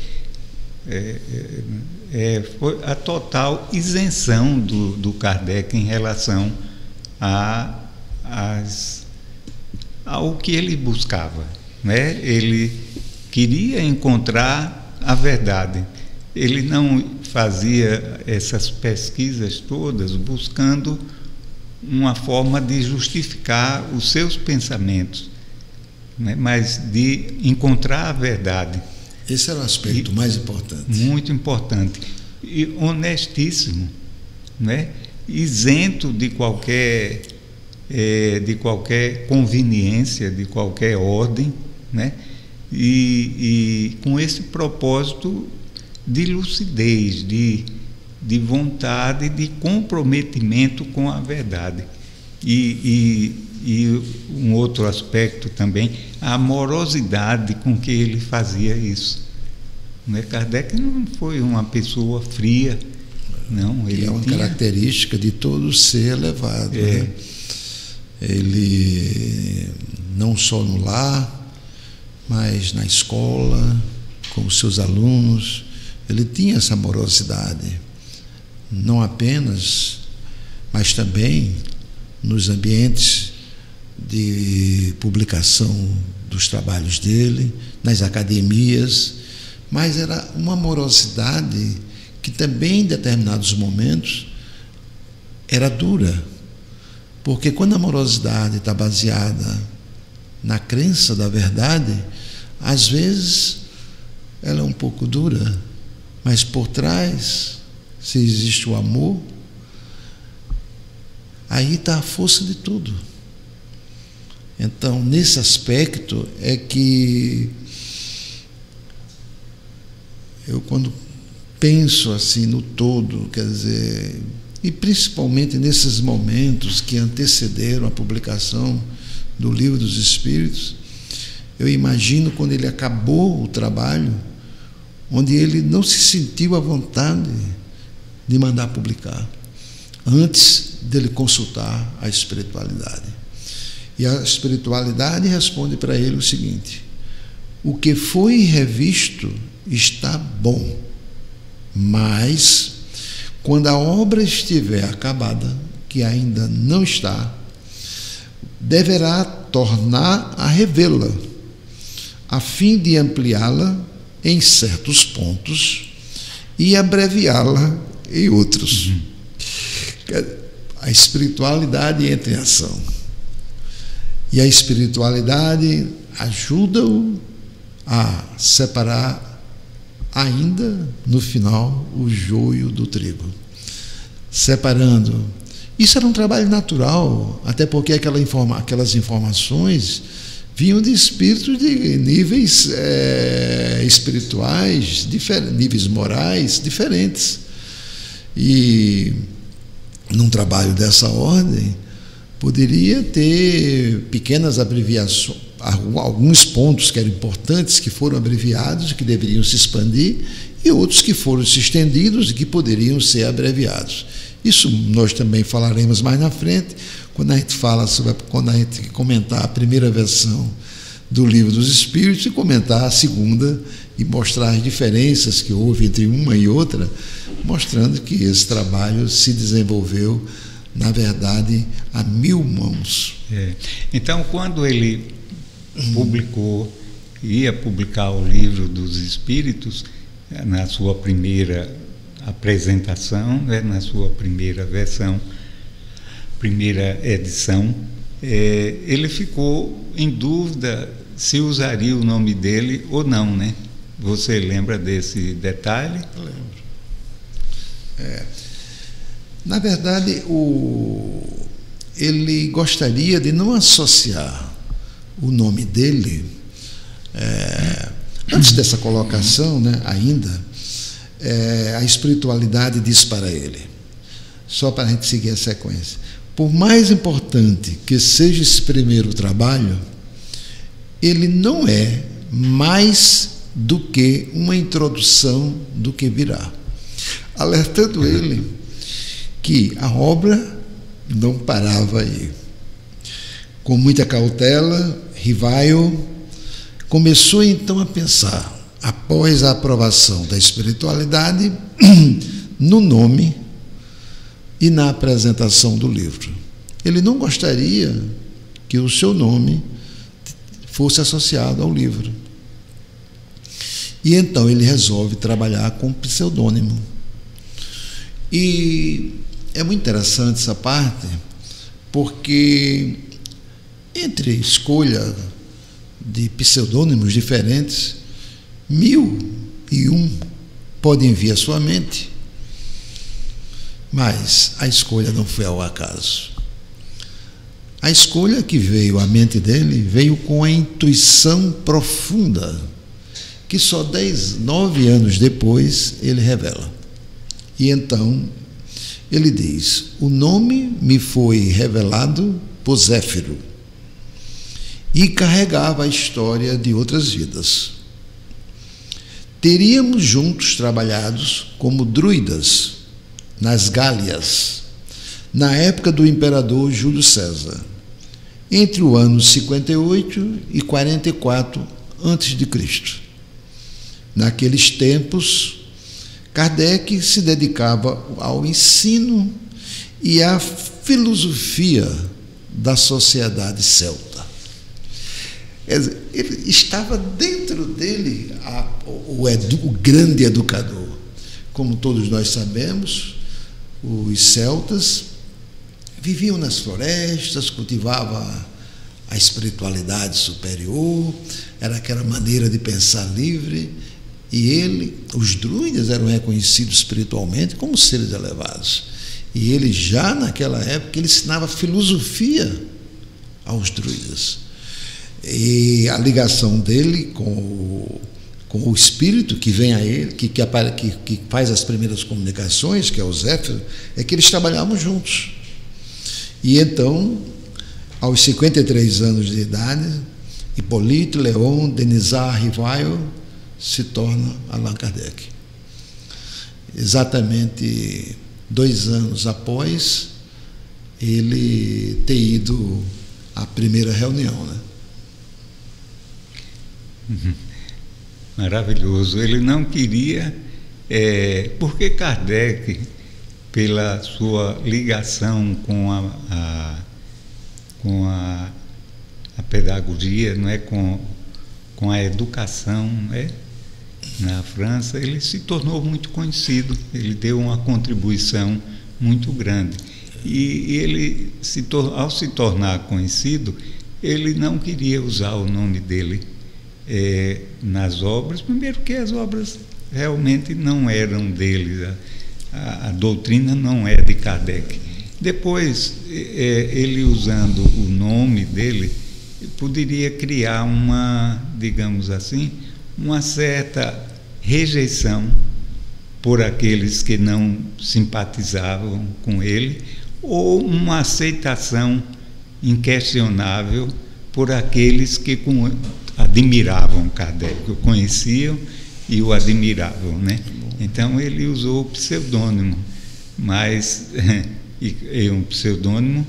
foi a total isenção do Kardec em relação ao que ele buscava, né? Ele queria encontrar a verdade. Ele não fazia essas pesquisas todas buscando uma forma de justificar os seus pensamentos, né? Mas de encontrar a verdade. Esse era o aspecto mais importante. Muito importante. E honestíssimo, né? Isento de qualquer conveniência, de qualquer ordem, né? E com esse propósito de lucidez, de vontade, de comprometimento com a verdade. E um outro aspecto também, a amorosidade com que ele fazia isso. Né? Kardec não foi uma pessoa fria, não. Ele é uma característica de todo ser elevado, né? Ele, não só no lar, mas na escola, com os seus alunos, ele tinha essa amorosidade, não apenas, mas também nos ambientes de publicação dos trabalhos dele, nas academias, mas era uma amorosidade que também em determinados momentos era dura, porque quando a amorosidade está baseada na crença da verdade, às vezes ela é um pouco dura, mas por trás, se existe o amor, aí está a força de tudo. Então, nesse aspecto é que eu, quando penso assim no todo, quer dizer, e principalmente nesses momentos que antecederam a publicação do Livro dos Espíritos, eu imagino quando ele acabou o trabalho, onde ele não se sentiu à vontade de mandar publicar, antes dele consultar a espiritualidade. E a espiritualidade responde para ele o seguinte: o que foi revisto está bom, mas quando a obra estiver acabada, que ainda não está, deverá tornar a revê-la, a fim de ampliá-la em certos pontos e abreviá-la em outros. A espiritualidade entra em ação. E a espiritualidade ajuda-o a separar ainda no final o joio do trigo. Separando. Isso era um trabalho natural, até porque aquelas informações vinham de espíritos de níveis espirituais, níveis morais diferentes. E num trabalho dessa ordem, poderia ter pequenas abreviações, alguns pontos que eram importantes, que foram abreviados e que deveriam se expandir, e outros que foram se estendidos e que poderiam ser abreviados. Isso nós também falaremos mais na frente, quando a gente comentar a primeira versão do Livro dos Espíritos e comentar a segunda e mostrar as diferenças que houve entre uma e outra, mostrando que esse trabalho se desenvolveu, na verdade, a 1000 mãos. Então, quando ele ia publicar o Livro dos Espíritos, na sua primeira apresentação, na sua primeira versão, primeira edição, ele ficou em dúvida se usaria o nome dele ou não, né? Você lembra desse detalhe? Eu lembro. Na verdade, ele gostaria de não associar o nome dele, antes dessa colocação, né, ainda, a espiritualidade diz para ele, só para a gente seguir a sequência: por mais importante que seja esse primeiro trabalho, ele não é mais do que uma introdução do que virá, alertando ele que a obra não parava aí. Com muita cautela, Rivaio começou então a pensar, após a aprovação da espiritualidade, no nome e na apresentação do livro. Ele não gostaria que o seu nome fosse associado ao livro. E então ele resolve trabalhar com pseudônimo. E é muito interessante essa parte, porque entre escolha de pseudônimos diferentes, 1001 podem vir à sua mente, mas a escolha não foi ao acaso. A escolha que veio à mente dele veio com a intuição profunda, que só 9 anos depois ele revela. E então ele diz: o nome me foi revelado por Zéfiro e carregava a história de outras vidas. Teríamos juntos trabalhados como druidas nas Gálias, na época do imperador Júlio César, entre o ano 58 e 44 a.C. Naqueles tempos, Kardec se dedicava ao ensino e à filosofia da sociedade celta. Ele estava dentro dele o grande educador. Como todos nós sabemos, os celtas viviam nas florestas, cultivavam a espiritualidade superior, era aquela maneira de pensar livre, e os druidas eram reconhecidos espiritualmente como seres elevados. E ele já naquela época ele ensinava filosofia aos druidas. E a ligação dele com o espírito que vem a ele, que faz as primeiras comunicações, que é o Zéfiro, é que eles trabalhavam juntos. E então, aos 53 anos de idade, Hippolyte Léon Denisard Rivaio se torna Allan Kardec. Exatamente 2 anos após ele ter ido à primeira reunião, né? Maravilhoso. Ele não queria, porque Kardec, pela sua ligação com a pedagogia, não é, com a educação, né? Na França, ele se tornou muito conhecido, ele deu uma contribuição muito grande. E ele, ao se tornar conhecido, ele não queria usar o nome dele nas obras, primeiro que as obras realmente não eram dele, a doutrina não é de Kardec. Depois, ele usando o nome dele, poderia criar uma, digamos assim, uma certa rejeição por aqueles que não simpatizavam com ele, ou uma aceitação inquestionável por aqueles que admiravam Kardec, o conheciam e o admiravam, né? Então ele usou o pseudônimo, mas é um pseudônimo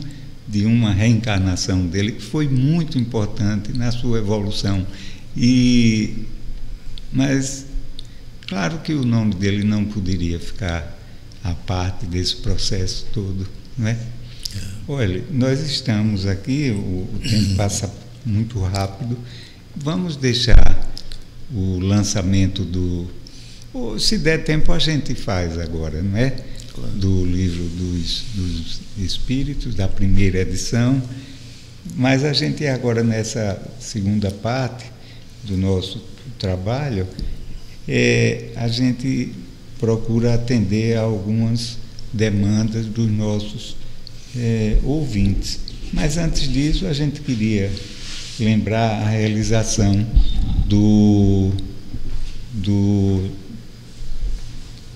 de uma reencarnação dele que foi muito importante na sua evolução. Mas claro que o nome dele não poderia ficar à parte desse processo todo, não é? Olha, nós estamos aqui, o tempo passa muito rápido. Vamos deixar o lançamento ou se der tempo a gente faz agora, não é? Claro. Do livro dos Espíritos, da primeira edição. Mas a gente agora, nessa segunda parte do nosso trabalho, a gente procura atender a algumas demandas dos nossos ouvintes. Mas antes disso, a gente queria lembrar a realização do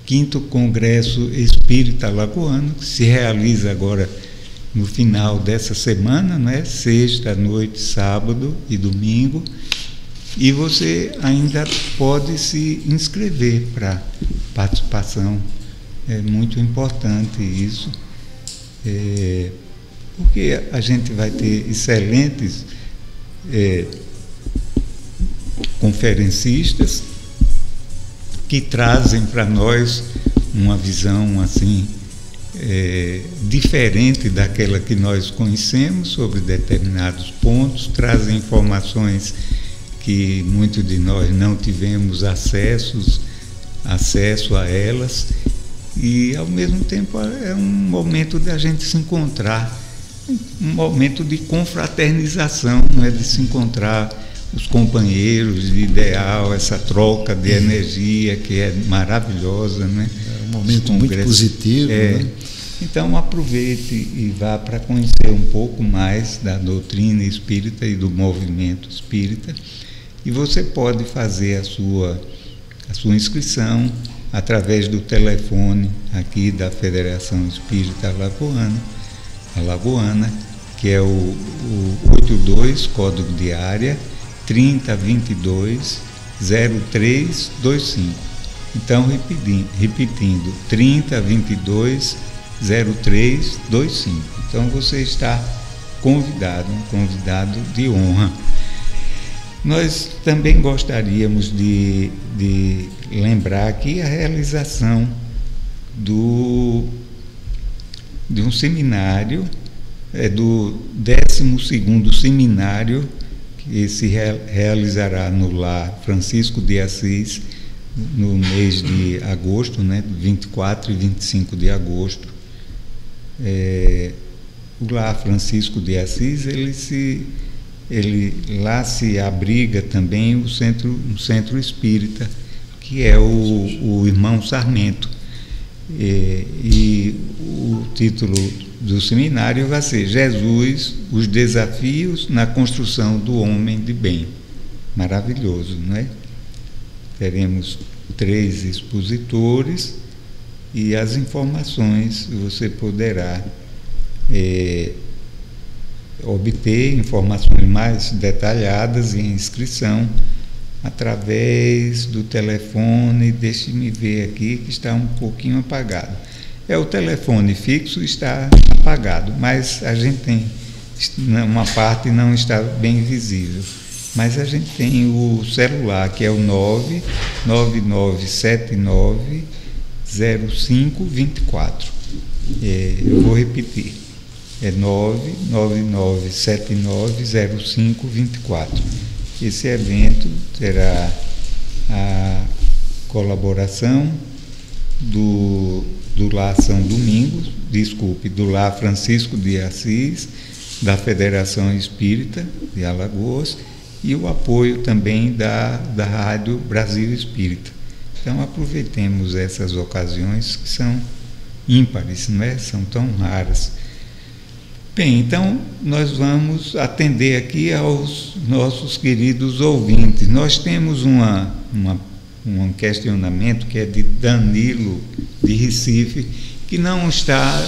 5º Congresso Espírita Alagoano, que se realiza agora no final dessa semana, né? Sexta noite, sábado e domingo. E você ainda pode se inscrever para participação. É muito importante isso, porque a gente vai ter excelentes conferencistas que trazem para nós uma visão assim diferente daquela que nós conhecemos sobre determinados pontos, trazem informações que muitos de nós não tivemos acesso a elas, e ao mesmo tempo é um momento de a gente se encontrar, um momento de confraternização, não é, de se encontrar os companheiros de ideal, essa troca de energia que é maravilhosa, né? É um momento muito positivo, né? Então aproveite e vá para conhecer um pouco mais da doutrina espírita e do movimento espírita, e você pode fazer a sua inscrição através do telefone aqui da Federação Espírita Alagoana, que é o 82, código de área 3022 0325. Então, repetindo 3022 0325. Então, você está convidado, um convidado de honra. Nós também gostaríamos de lembrar aqui a realização de um seminário, do 12º seminário, que se realizará no Lar Francisco de Assis, no mês de agosto, né, 24 e 25 de agosto. O Lar Francisco de Assis, lá se abriga também um centro espírita, que é o Irmão Sarmento. E o título do seminário vai ser Jesus, os desafios na construção do homem de bem. Maravilhoso, não é? Teremos 3 expositores e as informações você poderá obter informações mais detalhadas e inscrição através do telefone. Deixe-me ver aqui, que está um pouquinho apagado. O telefone fixo está apagado, mas a gente tem uma parte não está bem visível. Mas a gente tem o celular, que é o 99979 0524. Eu vou repetir. 99979 0524. Esse evento terá a colaboração do Lar São Domingos, do Lar Francisco de Assis, da Federação Espírita de Alagoas, e o apoio também da Rádio Brasil Espírita. Então aproveitemos essas ocasiões que são ímpares, não é? São tão raras. Bem, então nós vamos atender aqui aos nossos queridos ouvintes. Nós temos um questionamento que é de Danilo, de Recife, que não está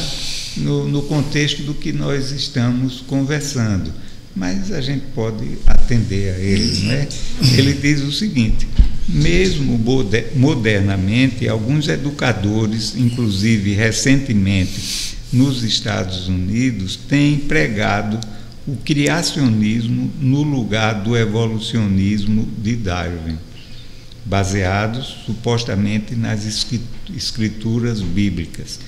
no contexto do que nós estamos conversando, mas a gente pode atender a ele, não é? Ele diz o seguinte: mesmo modernamente, alguns educadores, inclusive recentemente nos Estados Unidos, têm pregado o criacionismo no lugar do evolucionismo de Darwin, baseados supostamente nas escrituras bíblicas.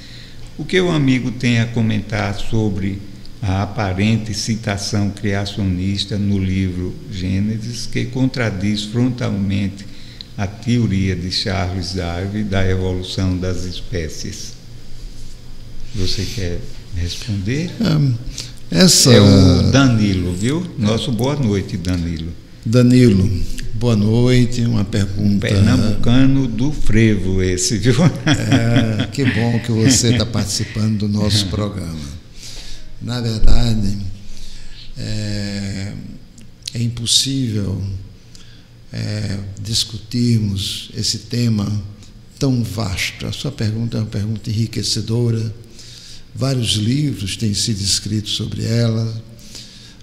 O que o amigo tem a comentar sobre a aparente citação criacionista no livro Gênesis, que contradiz frontalmente a teoria de Charles Darwin da evolução das espécies? Você quer responder? É o Danilo, viu? Nosso boa noite, Danilo. Danilo, boa noite. Uma pergunta. Pernambucano do frevo, esse, viu? Que bom que você está participando do nosso programa. Na verdade, é impossível discutirmos esse tema tão vasto. A sua pergunta é uma pergunta enriquecedora. Vários livros têm sido escritos sobre ela,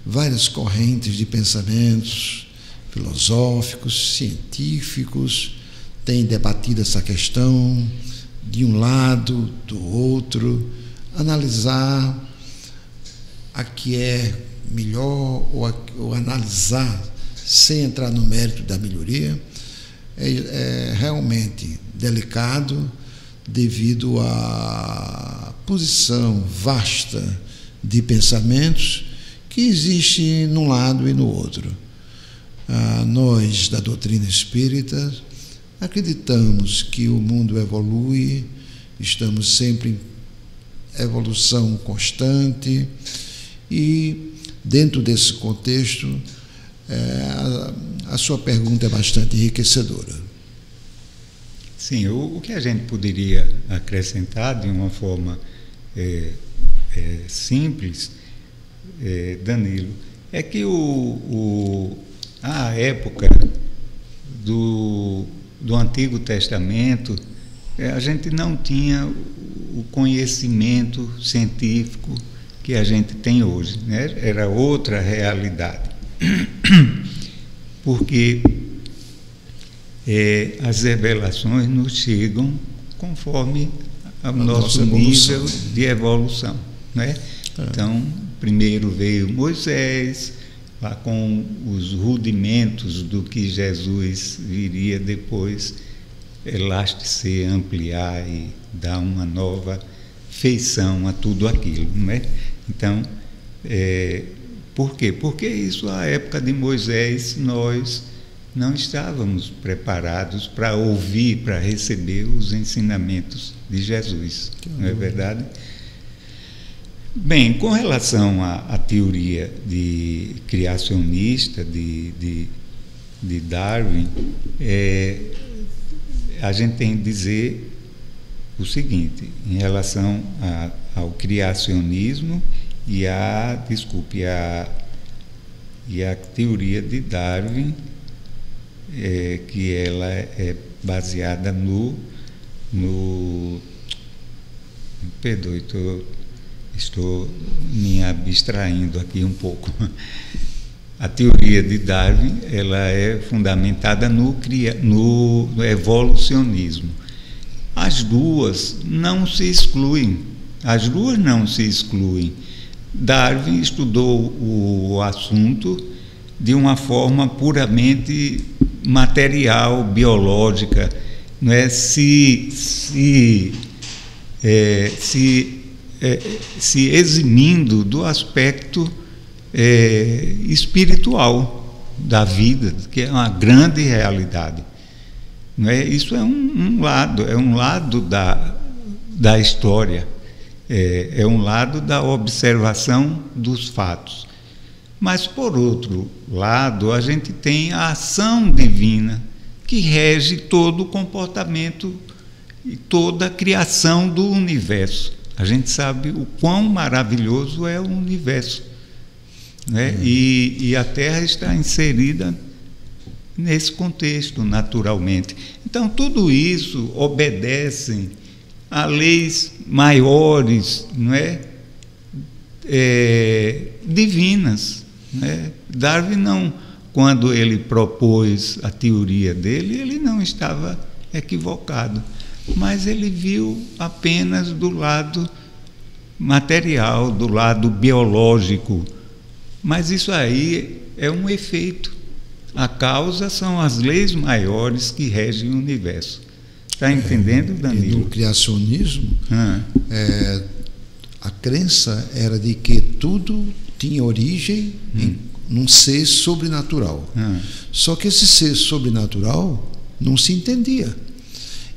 várias correntes de pensamentos filosóficos, científicos têm debatido essa questão de um lado, do outro, analisar a que é melhor ou analisar sem entrar no mérito da melhoria é realmente delicado devido à posição vasta de pensamentos que existe num lado e no outro. Nós, da doutrina espírita, acreditamos que o mundo evolui, estamos sempre em evolução constante e, dentro desse contexto, a sua pergunta é bastante enriquecedora. Sim, o que a gente poderia acrescentar de uma forma simples, Danilo, é que a época do Antigo Testamento, a gente não tinha o conhecimento científico que a gente tem hoje, né? Era outra realidade. Porque as revelações nos chegam conforme o nosso nível de evolução, né? Então, primeiro veio Moisés, lá com os rudimentos do que Jesus viria depois elastecer, ampliar e dar uma nova feição a tudo aquilo, não é? Então, por quê? Porque isso, à época de Moisés, nós não estávamos preparados para ouvir, para receber os ensinamentos de Jesus, não é verdade? Bem, com relação à teoria criacionista de Darwin, a gente tem que dizer o seguinte, em relação ao criacionismo e a teoria de Darwin, que ela é baseada me perdoe, estou me abstraindo aqui um pouco. A teoria de Darwin, ela é fundamentada no evolucionismo. As duas não se excluem. Darwin estudou o assunto de uma forma puramente material, biológica, não é? Se eximindo do aspecto espiritual da vida, que é uma grande realidade, não é? Isso é um lado da história, é um lado da observação dos fatos. Mas, por outro lado, a gente tem a ação divina que rege todo o comportamento e toda a criação do universo. A gente sabe o quão maravilhoso é o universo, né? E a Terra está inserida nesse contexto, naturalmente. Então, tudo isso obedece a leis maiores, não é? Divinas, né? Darwin não, quando ele propôs a teoria dele, ele não estava equivocado, mas ele viu apenas do lado material, do lado biológico. Mas isso aí é um efeito. A causa são as leis maiores que regem o universo. Está entendendo, Danilo? E no criacionismo, a crença era de que tudo tinha origem num ser sobrenatural. Só que esse ser sobrenatural não se entendia.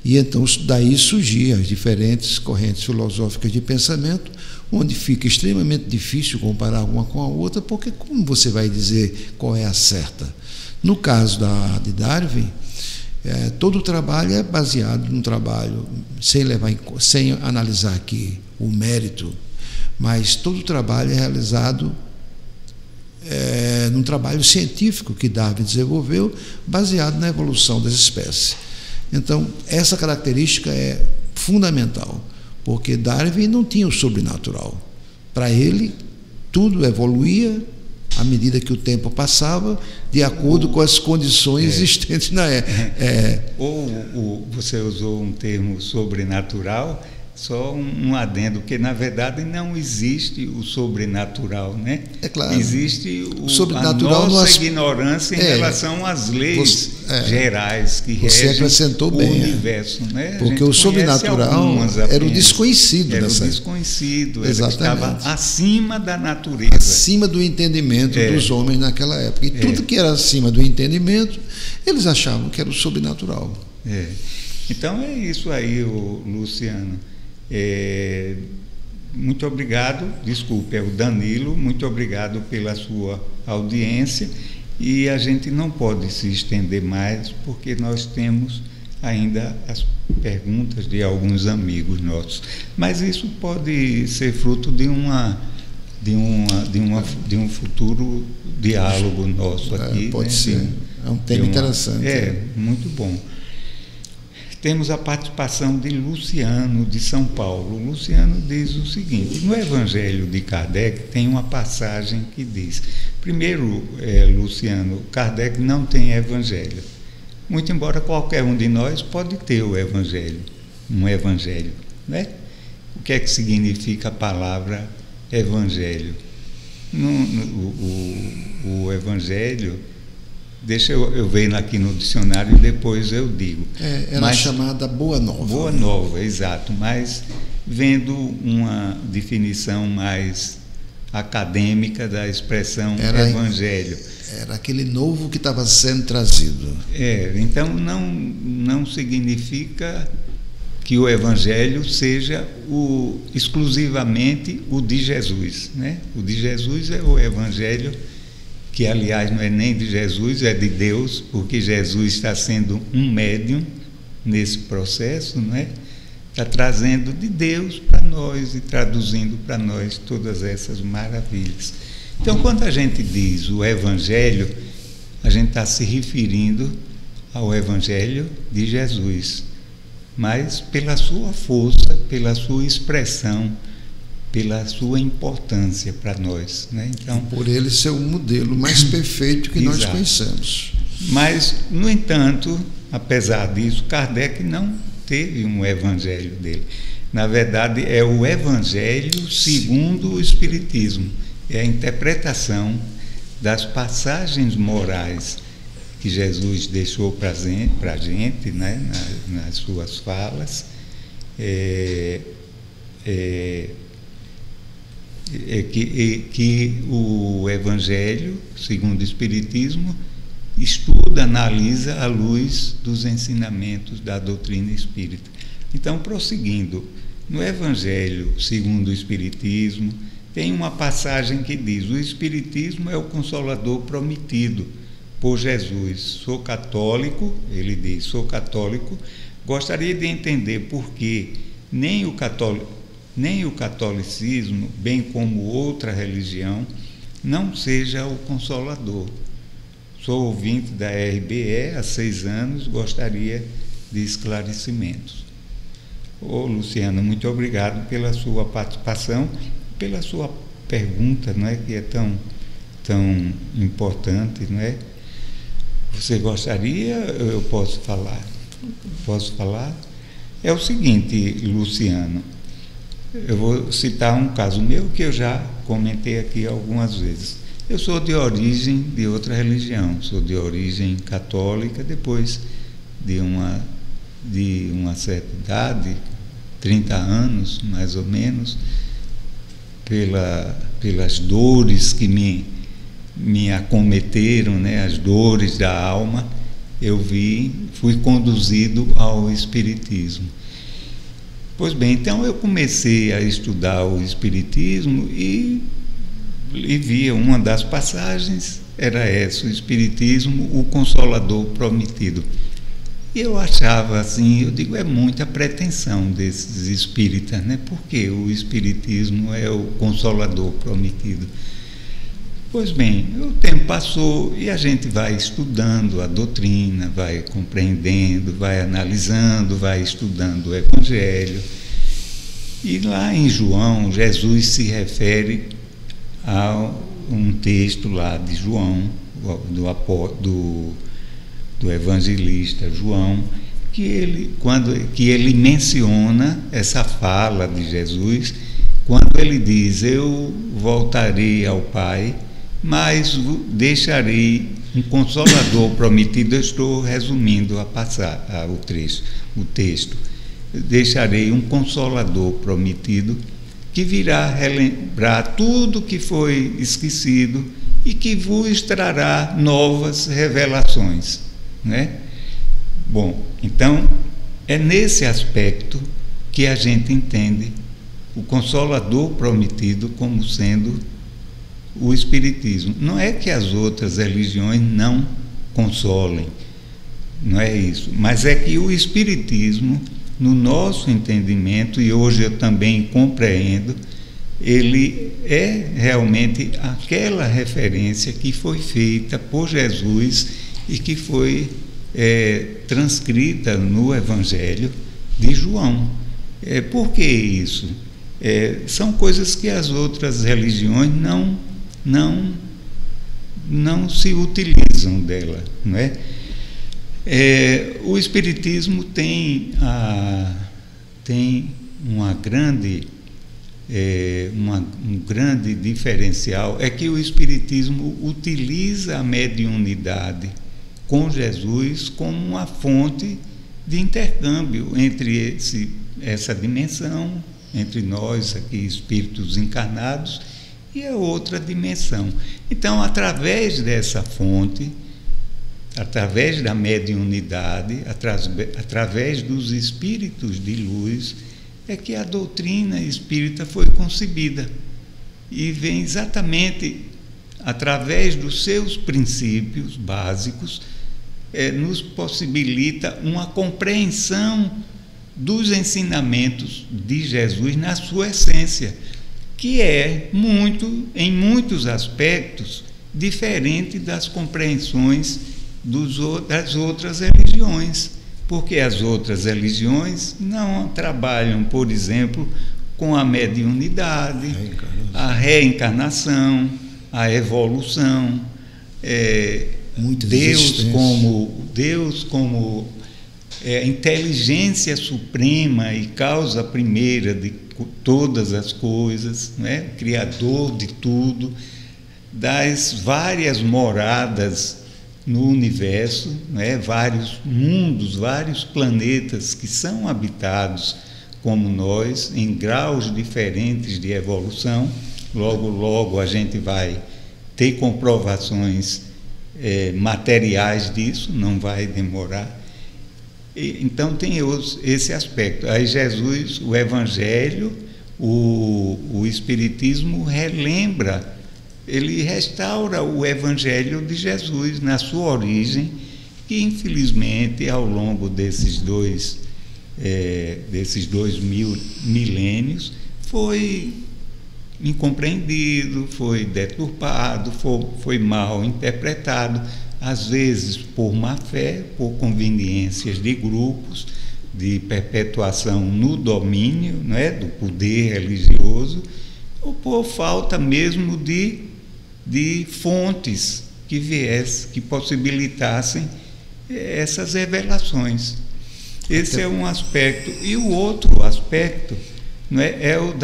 E então daí surgiam as diferentes correntes filosóficas de pensamento, onde fica extremamente difícil comparar uma com a outra, porque como você vai dizer qual é a certa? No caso de Darwin, todo o trabalho é baseado num trabalho, sem analisar aqui o mérito, mas todo o trabalho é realizado num trabalho científico que Darwin desenvolveu, baseado na evolução das espécies. Então, essa característica é fundamental, porque Darwin não tinha o sobrenatural. Para ele, tudo evoluía à medida que o tempo passava, de acordo com as condições existentes na época. Ou você usou um termo sobrenatural, só um adendo, que na verdade não existe o sobrenatural, né? É claro. Existe sobrenatural a nossa ignorância em relação às leis gerais que regem o universo, né? Porque o sobrenatural era o desconhecido. Era o desconhecido, era que estava acima da natureza. Acima do entendimento dos homens naquela época. E tudo que era acima do entendimento, eles achavam que era o sobrenatural. Então é isso aí, Luciano. Muito obrigado, desculpe, é o Danilo, muito obrigado pela sua audiência, e a gente não pode se estender mais porque nós temos ainda as perguntas de alguns amigos nossos, mas isso pode ser fruto de um futuro diálogo nosso aqui. Pode ser, é um tema interessante. Muito bom. Temos a participação de Luciano, de São Paulo. Luciano diz o seguinte: no Evangelho de Kardec tem uma passagem que diz, primeiro, Luciano, Kardec não tem Evangelho, muito embora qualquer um de nós pode ter o Evangelho, um Evangelho, né? O que é que significa a palavra Evangelho? O Evangelho, deixa eu ver aqui no dicionário e depois eu digo. Ela é chamada Boa Nova. Boa Nova, exato. Mas vendo uma definição mais acadêmica da expressão Evangelho. Era aquele novo que estava sendo trazido. Então não significa que o Evangelho seja exclusivamente o de Jesus, né? O de Jesus é o Evangelho, que aliás não é nem de Jesus, é de Deus, porque Jesus está sendo um médium nesse processo, não é? Está trazendo de Deus para nós e traduzindo para nós todas essas maravilhas. Então, quando a gente diz o Evangelho, a gente está se referindo ao Evangelho de Jesus, mas pela sua força, pela sua expressão, pela sua importância para nós, né? Então, por ele ser o modelo mais perfeito que nós conhecemos. Mas, no entanto, apesar disso, Kardec não teve um evangelho dele. Na verdade, é o Evangelho segundo o Espiritismo. É a interpretação das passagens morais que Jesus deixou para a gente, né, nas suas falas. Que o Evangelho, segundo o Espiritismo, estuda, analisa à luz dos ensinamentos da doutrina espírita. Então, prosseguindo, no Evangelho, segundo o Espiritismo, tem uma passagem que diz: o Espiritismo é o Consolador prometido por Jesus. Sou católico, ele diz, sou católico, gostaria de entender por que nem nem o catolicismo, bem como outra religião, não seja o consolador. Sou ouvinte da RBE há 6 anos, gostaria de esclarecimentos. Ô, Luciano, muito obrigado pela sua participação, pela sua pergunta, não é, que é tão importante, não é? Você gostaria? Eu posso falar? Posso falar? É o seguinte, Luciano, eu vou citar um caso meu que eu já comentei aqui algumas vezes. Eu sou de origem de outra religião, sou de origem católica, depois de uma certa idade, 30 anos mais ou menos, pelas dores que me acometeram, né, as dores da alma, eu fui conduzido ao Espiritismo. Pois bem, então eu comecei a estudar o Espiritismo e via uma das passagens, era essa, o Espiritismo, o Consolador Prometido. E eu achava assim, eu digo, é muita pretensão desses espíritas, né? Porque o Espiritismo é o Consolador Prometido. Pois bem, o tempo passou e a gente vai estudando a doutrina, vai compreendendo, vai analisando, vai estudando o Evangelho. E lá em João, Jesus se refere a um texto lá de João, do evangelista João, que ele menciona essa fala de Jesus, quando ele diz: eu voltarei ao Pai, mas deixarei um Consolador prometido. Eu estou resumindo o texto. Deixarei um Consolador prometido que virá relembrar tudo que foi esquecido e que vos trará novas revelações, né? Bom, então é nesse aspecto que a gente entende o Consolador prometido como sendo o Espiritismo. Não é que as outras religiões não consolem, não é isso, mas é que o Espiritismo, no nosso entendimento, e hoje eu também compreendo, ele é realmente aquela referência que foi feita por Jesus e que foi transcrita no Evangelho de João. Por que isso? São coisas que as outras religiões não se utilizam dela, não é? O Espiritismo tem um grande diferencial, é que o Espiritismo utiliza a mediunidade com Jesus como uma fonte de intercâmbio entre essa dimensão, entre nós aqui, espíritos encarnados, e a outra dimensão. Então, através dessa fonte, através da mediunidade, através dos espíritos de luz, é que a doutrina espírita foi concebida. E vem exatamente através dos seus princípios básicos, nos possibilita uma compreensão dos ensinamentos de Jesus na sua essência, que é em muitos aspectos, diferente das compreensões das outras religiões, porque as outras religiões não trabalham, por exemplo, com a mediunidade, a reencarnação, a evolução, Deus como inteligência suprema e causa primeira de todas as coisas, né? Criador de tudo, das várias moradas no universo, né? Vários mundos, vários planetas que são habitados como nós, em graus diferentes de evolução. Logo, logo a gente vai ter comprovações materiais disso, não vai demorar. Então tem esse aspecto. Aí Jesus, o Evangelho, o Espiritismo relembra, ele restaura o Evangelho de Jesus na sua origem, que infelizmente ao longo desses 2000 milênios foi incompreendido, foi deturpado, foi mal interpretado, às vezes por má fé, por conveniências de grupos, de perpetuação no domínio, né, do poder religioso, ou por falta mesmo de fontes que possibilitassem essas revelações. Esse é um aspecto. E o outro aspecto, né, é o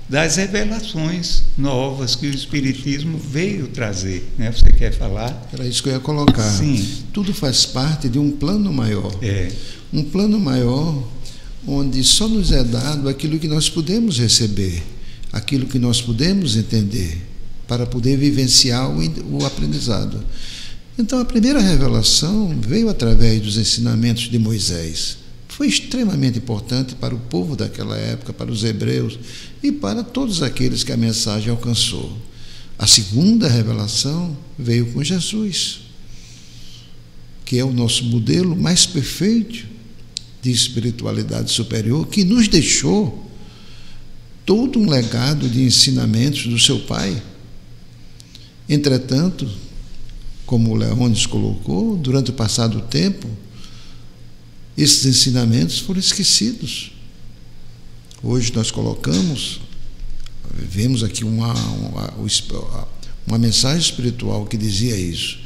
das revelações novas que o Espiritismo veio trazer. Né? Você quer falar? Era isso que eu ia colocar. Sim. Tudo faz parte de um plano maior. Um plano maior onde só nos é dado aquilo que nós podemos receber, aquilo que nós podemos entender, para poder vivenciar o aprendizado. Então, a primeira revelação veio através dos ensinamentos de Moisés. Foi extremamente importante para o povo daquela época, para os hebreus e para todos aqueles que a mensagem alcançou. A segunda revelação veio com Jesus, que é o nosso modelo mais perfeito de espiritualidade superior, que nos deixou todo um legado de ensinamentos do seu Pai. Entretanto, como o Leônidas colocou, durante o passado do tempo, esses ensinamentos foram esquecidos. Hoje nós vemos aqui uma mensagem espiritual que dizia isso.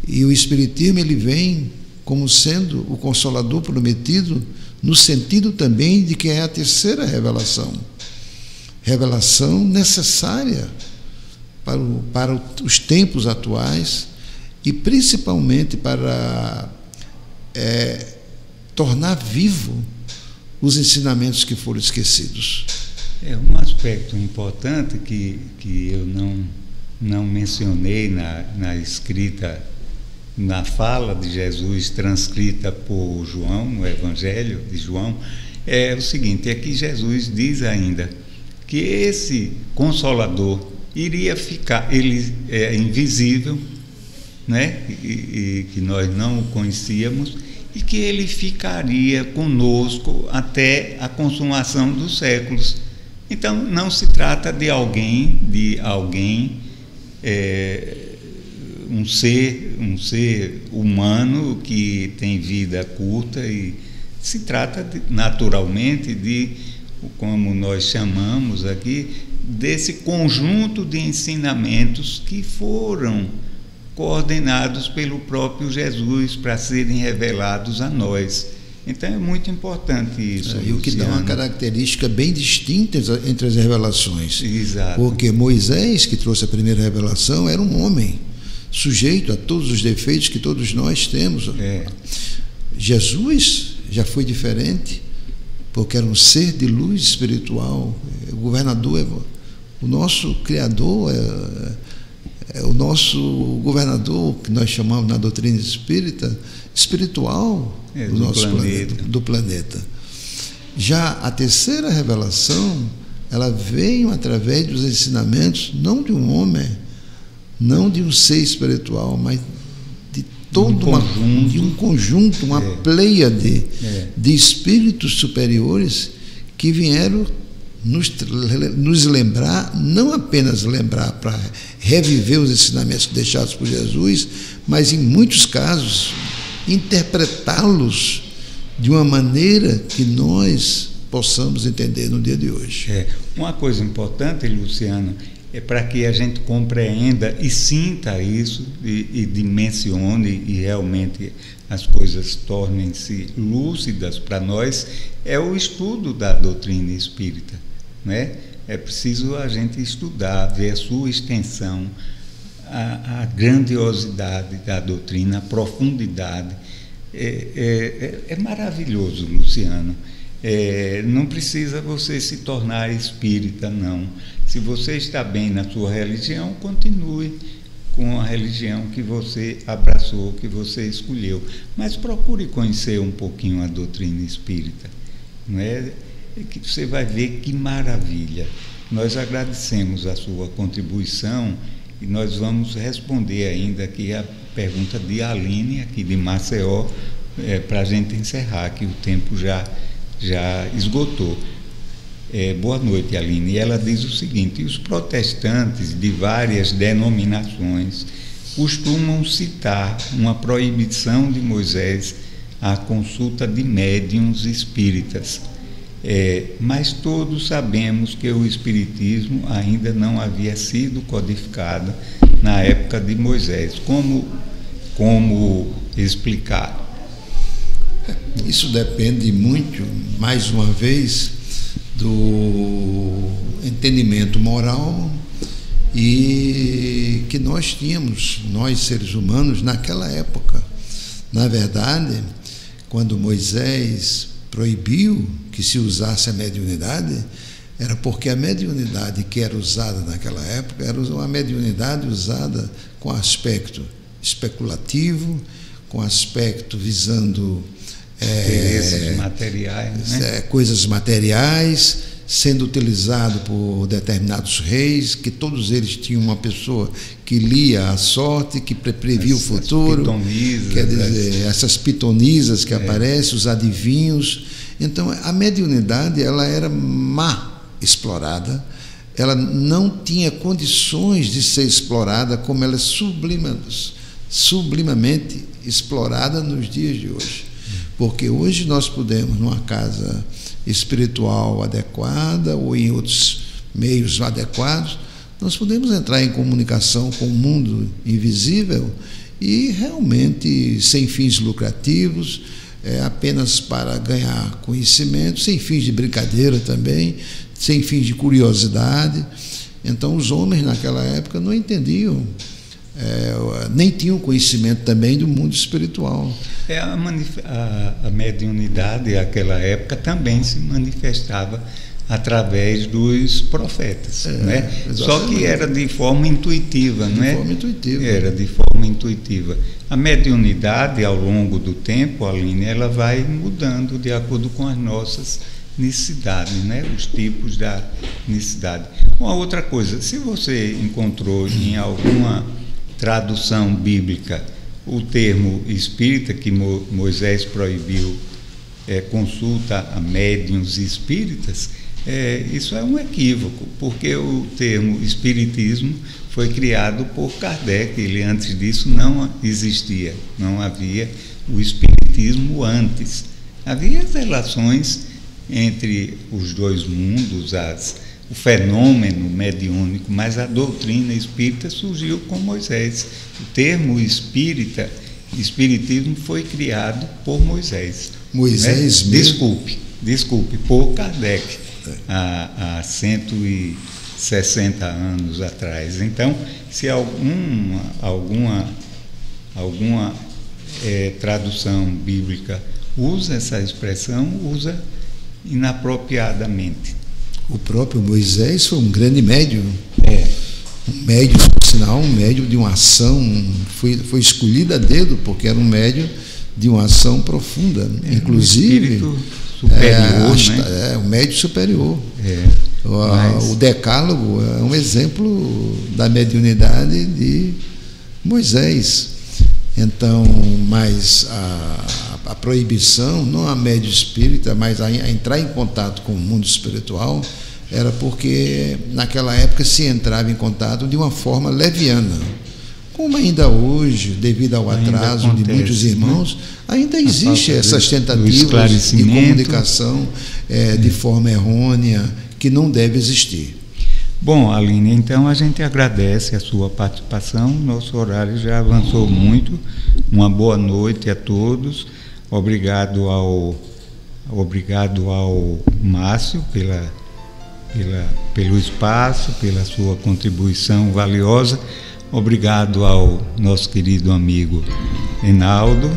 E o Espiritismo, ele vem como sendo o Consolador prometido, no sentido também de que é a terceira revelação. Revelação necessária para os tempos atuais e principalmente para tornar vivo os ensinamentos que foram esquecidos. Um aspecto importante que eu não mencionei na escrita, na fala de Jesus transcrita por João, no Evangelho de João, é o seguinte, é que Jesus diz ainda que esse Consolador iria ficar, ele é invisível, né? E que nós não o conhecíamos, e que ele ficaria conosco até a consumação dos séculos. Então, não se trata de alguém, um ser humano que tem vida curta, e se trata naturalmente de, como nós chamamos aqui, desse conjunto de ensinamentos que foram coordenados pelo próprio Jesus para serem revelados a nós. Então é muito importante isso. E o que dá uma característica bem distinta entre as revelações. Exato. Porque Moisés, que trouxe a primeira revelação, era um homem sujeito a todos os defeitos que todos nós temos. Jesus já foi diferente, porque era um ser de luz espiritual. O governador, o nosso Criador, é o nosso governador, que nós chamamos na doutrina espírita, espiritual do nosso planeta. Já a terceira revelação, ela veio através dos ensinamentos, não de um homem, não de um ser espiritual, mas de todo um conjunto, uma pleiade de espíritos superiores que vieram nos lembrar, não apenas lembrar para reviver os ensinamentos deixados por Jesus, mas em muitos casos interpretá-los de uma maneira que nós possamos entender no dia de hoje. Uma coisa importante, Luciano, é para que a gente compreenda e sinta isso e dimensione e realmente as coisas tornem-se lúcidas para nós, é o estudo da doutrina espírita, né? É preciso a gente estudar, ver a sua extensão, a grandiosidade da doutrina, a profundidade. É maravilhoso, Luciano. Não precisa você se tornar espírita, não. Se você está bem na sua religião, continue com a religião que você abraçou, que você escolheu. Mas procure conhecer um pouquinho a doutrina espírita, não é? Que você vai ver que maravilha. Nós agradecemos a sua contribuição e nós vamos responder ainda aqui a pergunta de Aline, aqui de Maceió, para a gente encerrar, que o tempo já esgotou. Boa noite, Aline. E ela diz o seguinte: os protestantes de várias denominações costumam citar uma proibição de Moisés à consulta de médiuns espíritas. Mas todos sabemos que o espiritismo ainda não havia sido codificado na época de Moisés. Como explicar? Isso depende muito, mais uma vez, do entendimento moral e que nós tínhamos, nós seres humanos, naquela época. Na verdade, quando Moisés proibiu que se usasse a mediunidade, era porque a mediunidade que era usada naquela época era uma mediunidade usada com aspecto especulativo, com aspecto visando materiais, né? Coisas materiais, sendo utilizado por determinados reis, que todos eles tinham uma pessoa que lia a sorte, que previa o futuro, quer dizer, essas pitonisas que aparecem, os adivinhos. Então, a mediunidade, ela era má explorada, ela não tinha condições de ser explorada como ela é sublimamente explorada nos dias de hoje. Porque hoje nós podemos, numa casa espiritual adequada ou em outros meios adequados, nós podemos entrar em comunicação com o mundo invisível e realmente sem fins lucrativos, apenas para ganhar conhecimento, sem fins de brincadeira também, sem fins de curiosidade. Então os homens naquela época não entendiam, nem tinham conhecimento também do mundo espiritual. A mediunidade naquela época também se manifestava através dos profetas, né? Só que era de forma intuitiva, não é? Era de forma intuitiva. A mediunidade, ao longo do tempo, Aline, ela vai mudando de acordo com as nossas necessidades, né? Os tipos da necessidade. Uma outra coisa, se você encontrou em alguma tradução bíblica o termo espírita, que Moisés proibiu consulta a médiuns espíritas, isso é um equívoco, porque o termo espiritismo foi criado por Kardec. Ele, antes disso, não existia, não havia o espiritismo antes. Havia as relações entre os dois mundos, o fenômeno mediúnico, mas a doutrina espírita surgiu com Moisés. O termo espiritismo foi criado por Moisés. Moisés mesmo? Desculpe, por Kardec, há 160 anos atrás. Então, se alguma tradução bíblica usa essa expressão, usa inapropriadamente. O próprio Moisés foi um grande médium. Um médium, por sinal, um médium de uma ação, foi escolhido a dedo, porque era um médium de uma ação profunda. Inclusive, um superior, né? Um médium superior. O Decálogo é um exemplo da mediunidade de Moisés. Então, mas a proibição, não a médium espírita, mas a entrar em contato com o mundo espiritual, era porque naquela época se entrava em contato de uma forma leviana. Como ainda hoje, devido ao atraso de muitos irmãos, ainda existe essas tentativas de comunicação de forma errônea, que não deve existir. Bom, Aline, então a gente agradece a sua participação. Nosso horário já avançou muito. Uma boa noite a todos. Obrigado ao Márcio pelo espaço, pela sua contribuição valiosa. Obrigado ao nosso querido amigo Enaldo.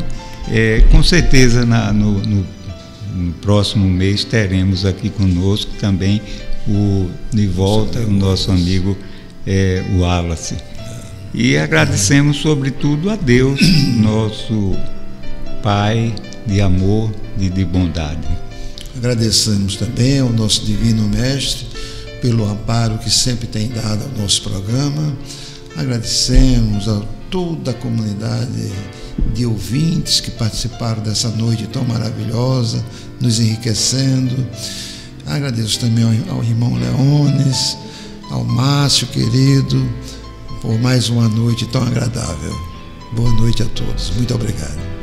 Com certeza no próximo mês teremos aqui conosco também de volta o nosso amigo Wallace. E agradecemos sobretudo a Deus, nosso Pai de amor e de bondade. Agradecemos também ao nosso Divino Mestre pelo amparo que sempre tem dado ao nosso programa. Agradecemos a toda a comunidade de ouvintes que participaram dessa noite tão maravilhosa, nos enriquecendo. Agradeço também ao irmão Leones, ao Márcio querido, por mais uma noite tão agradável. Boa noite a todos. Muito obrigado.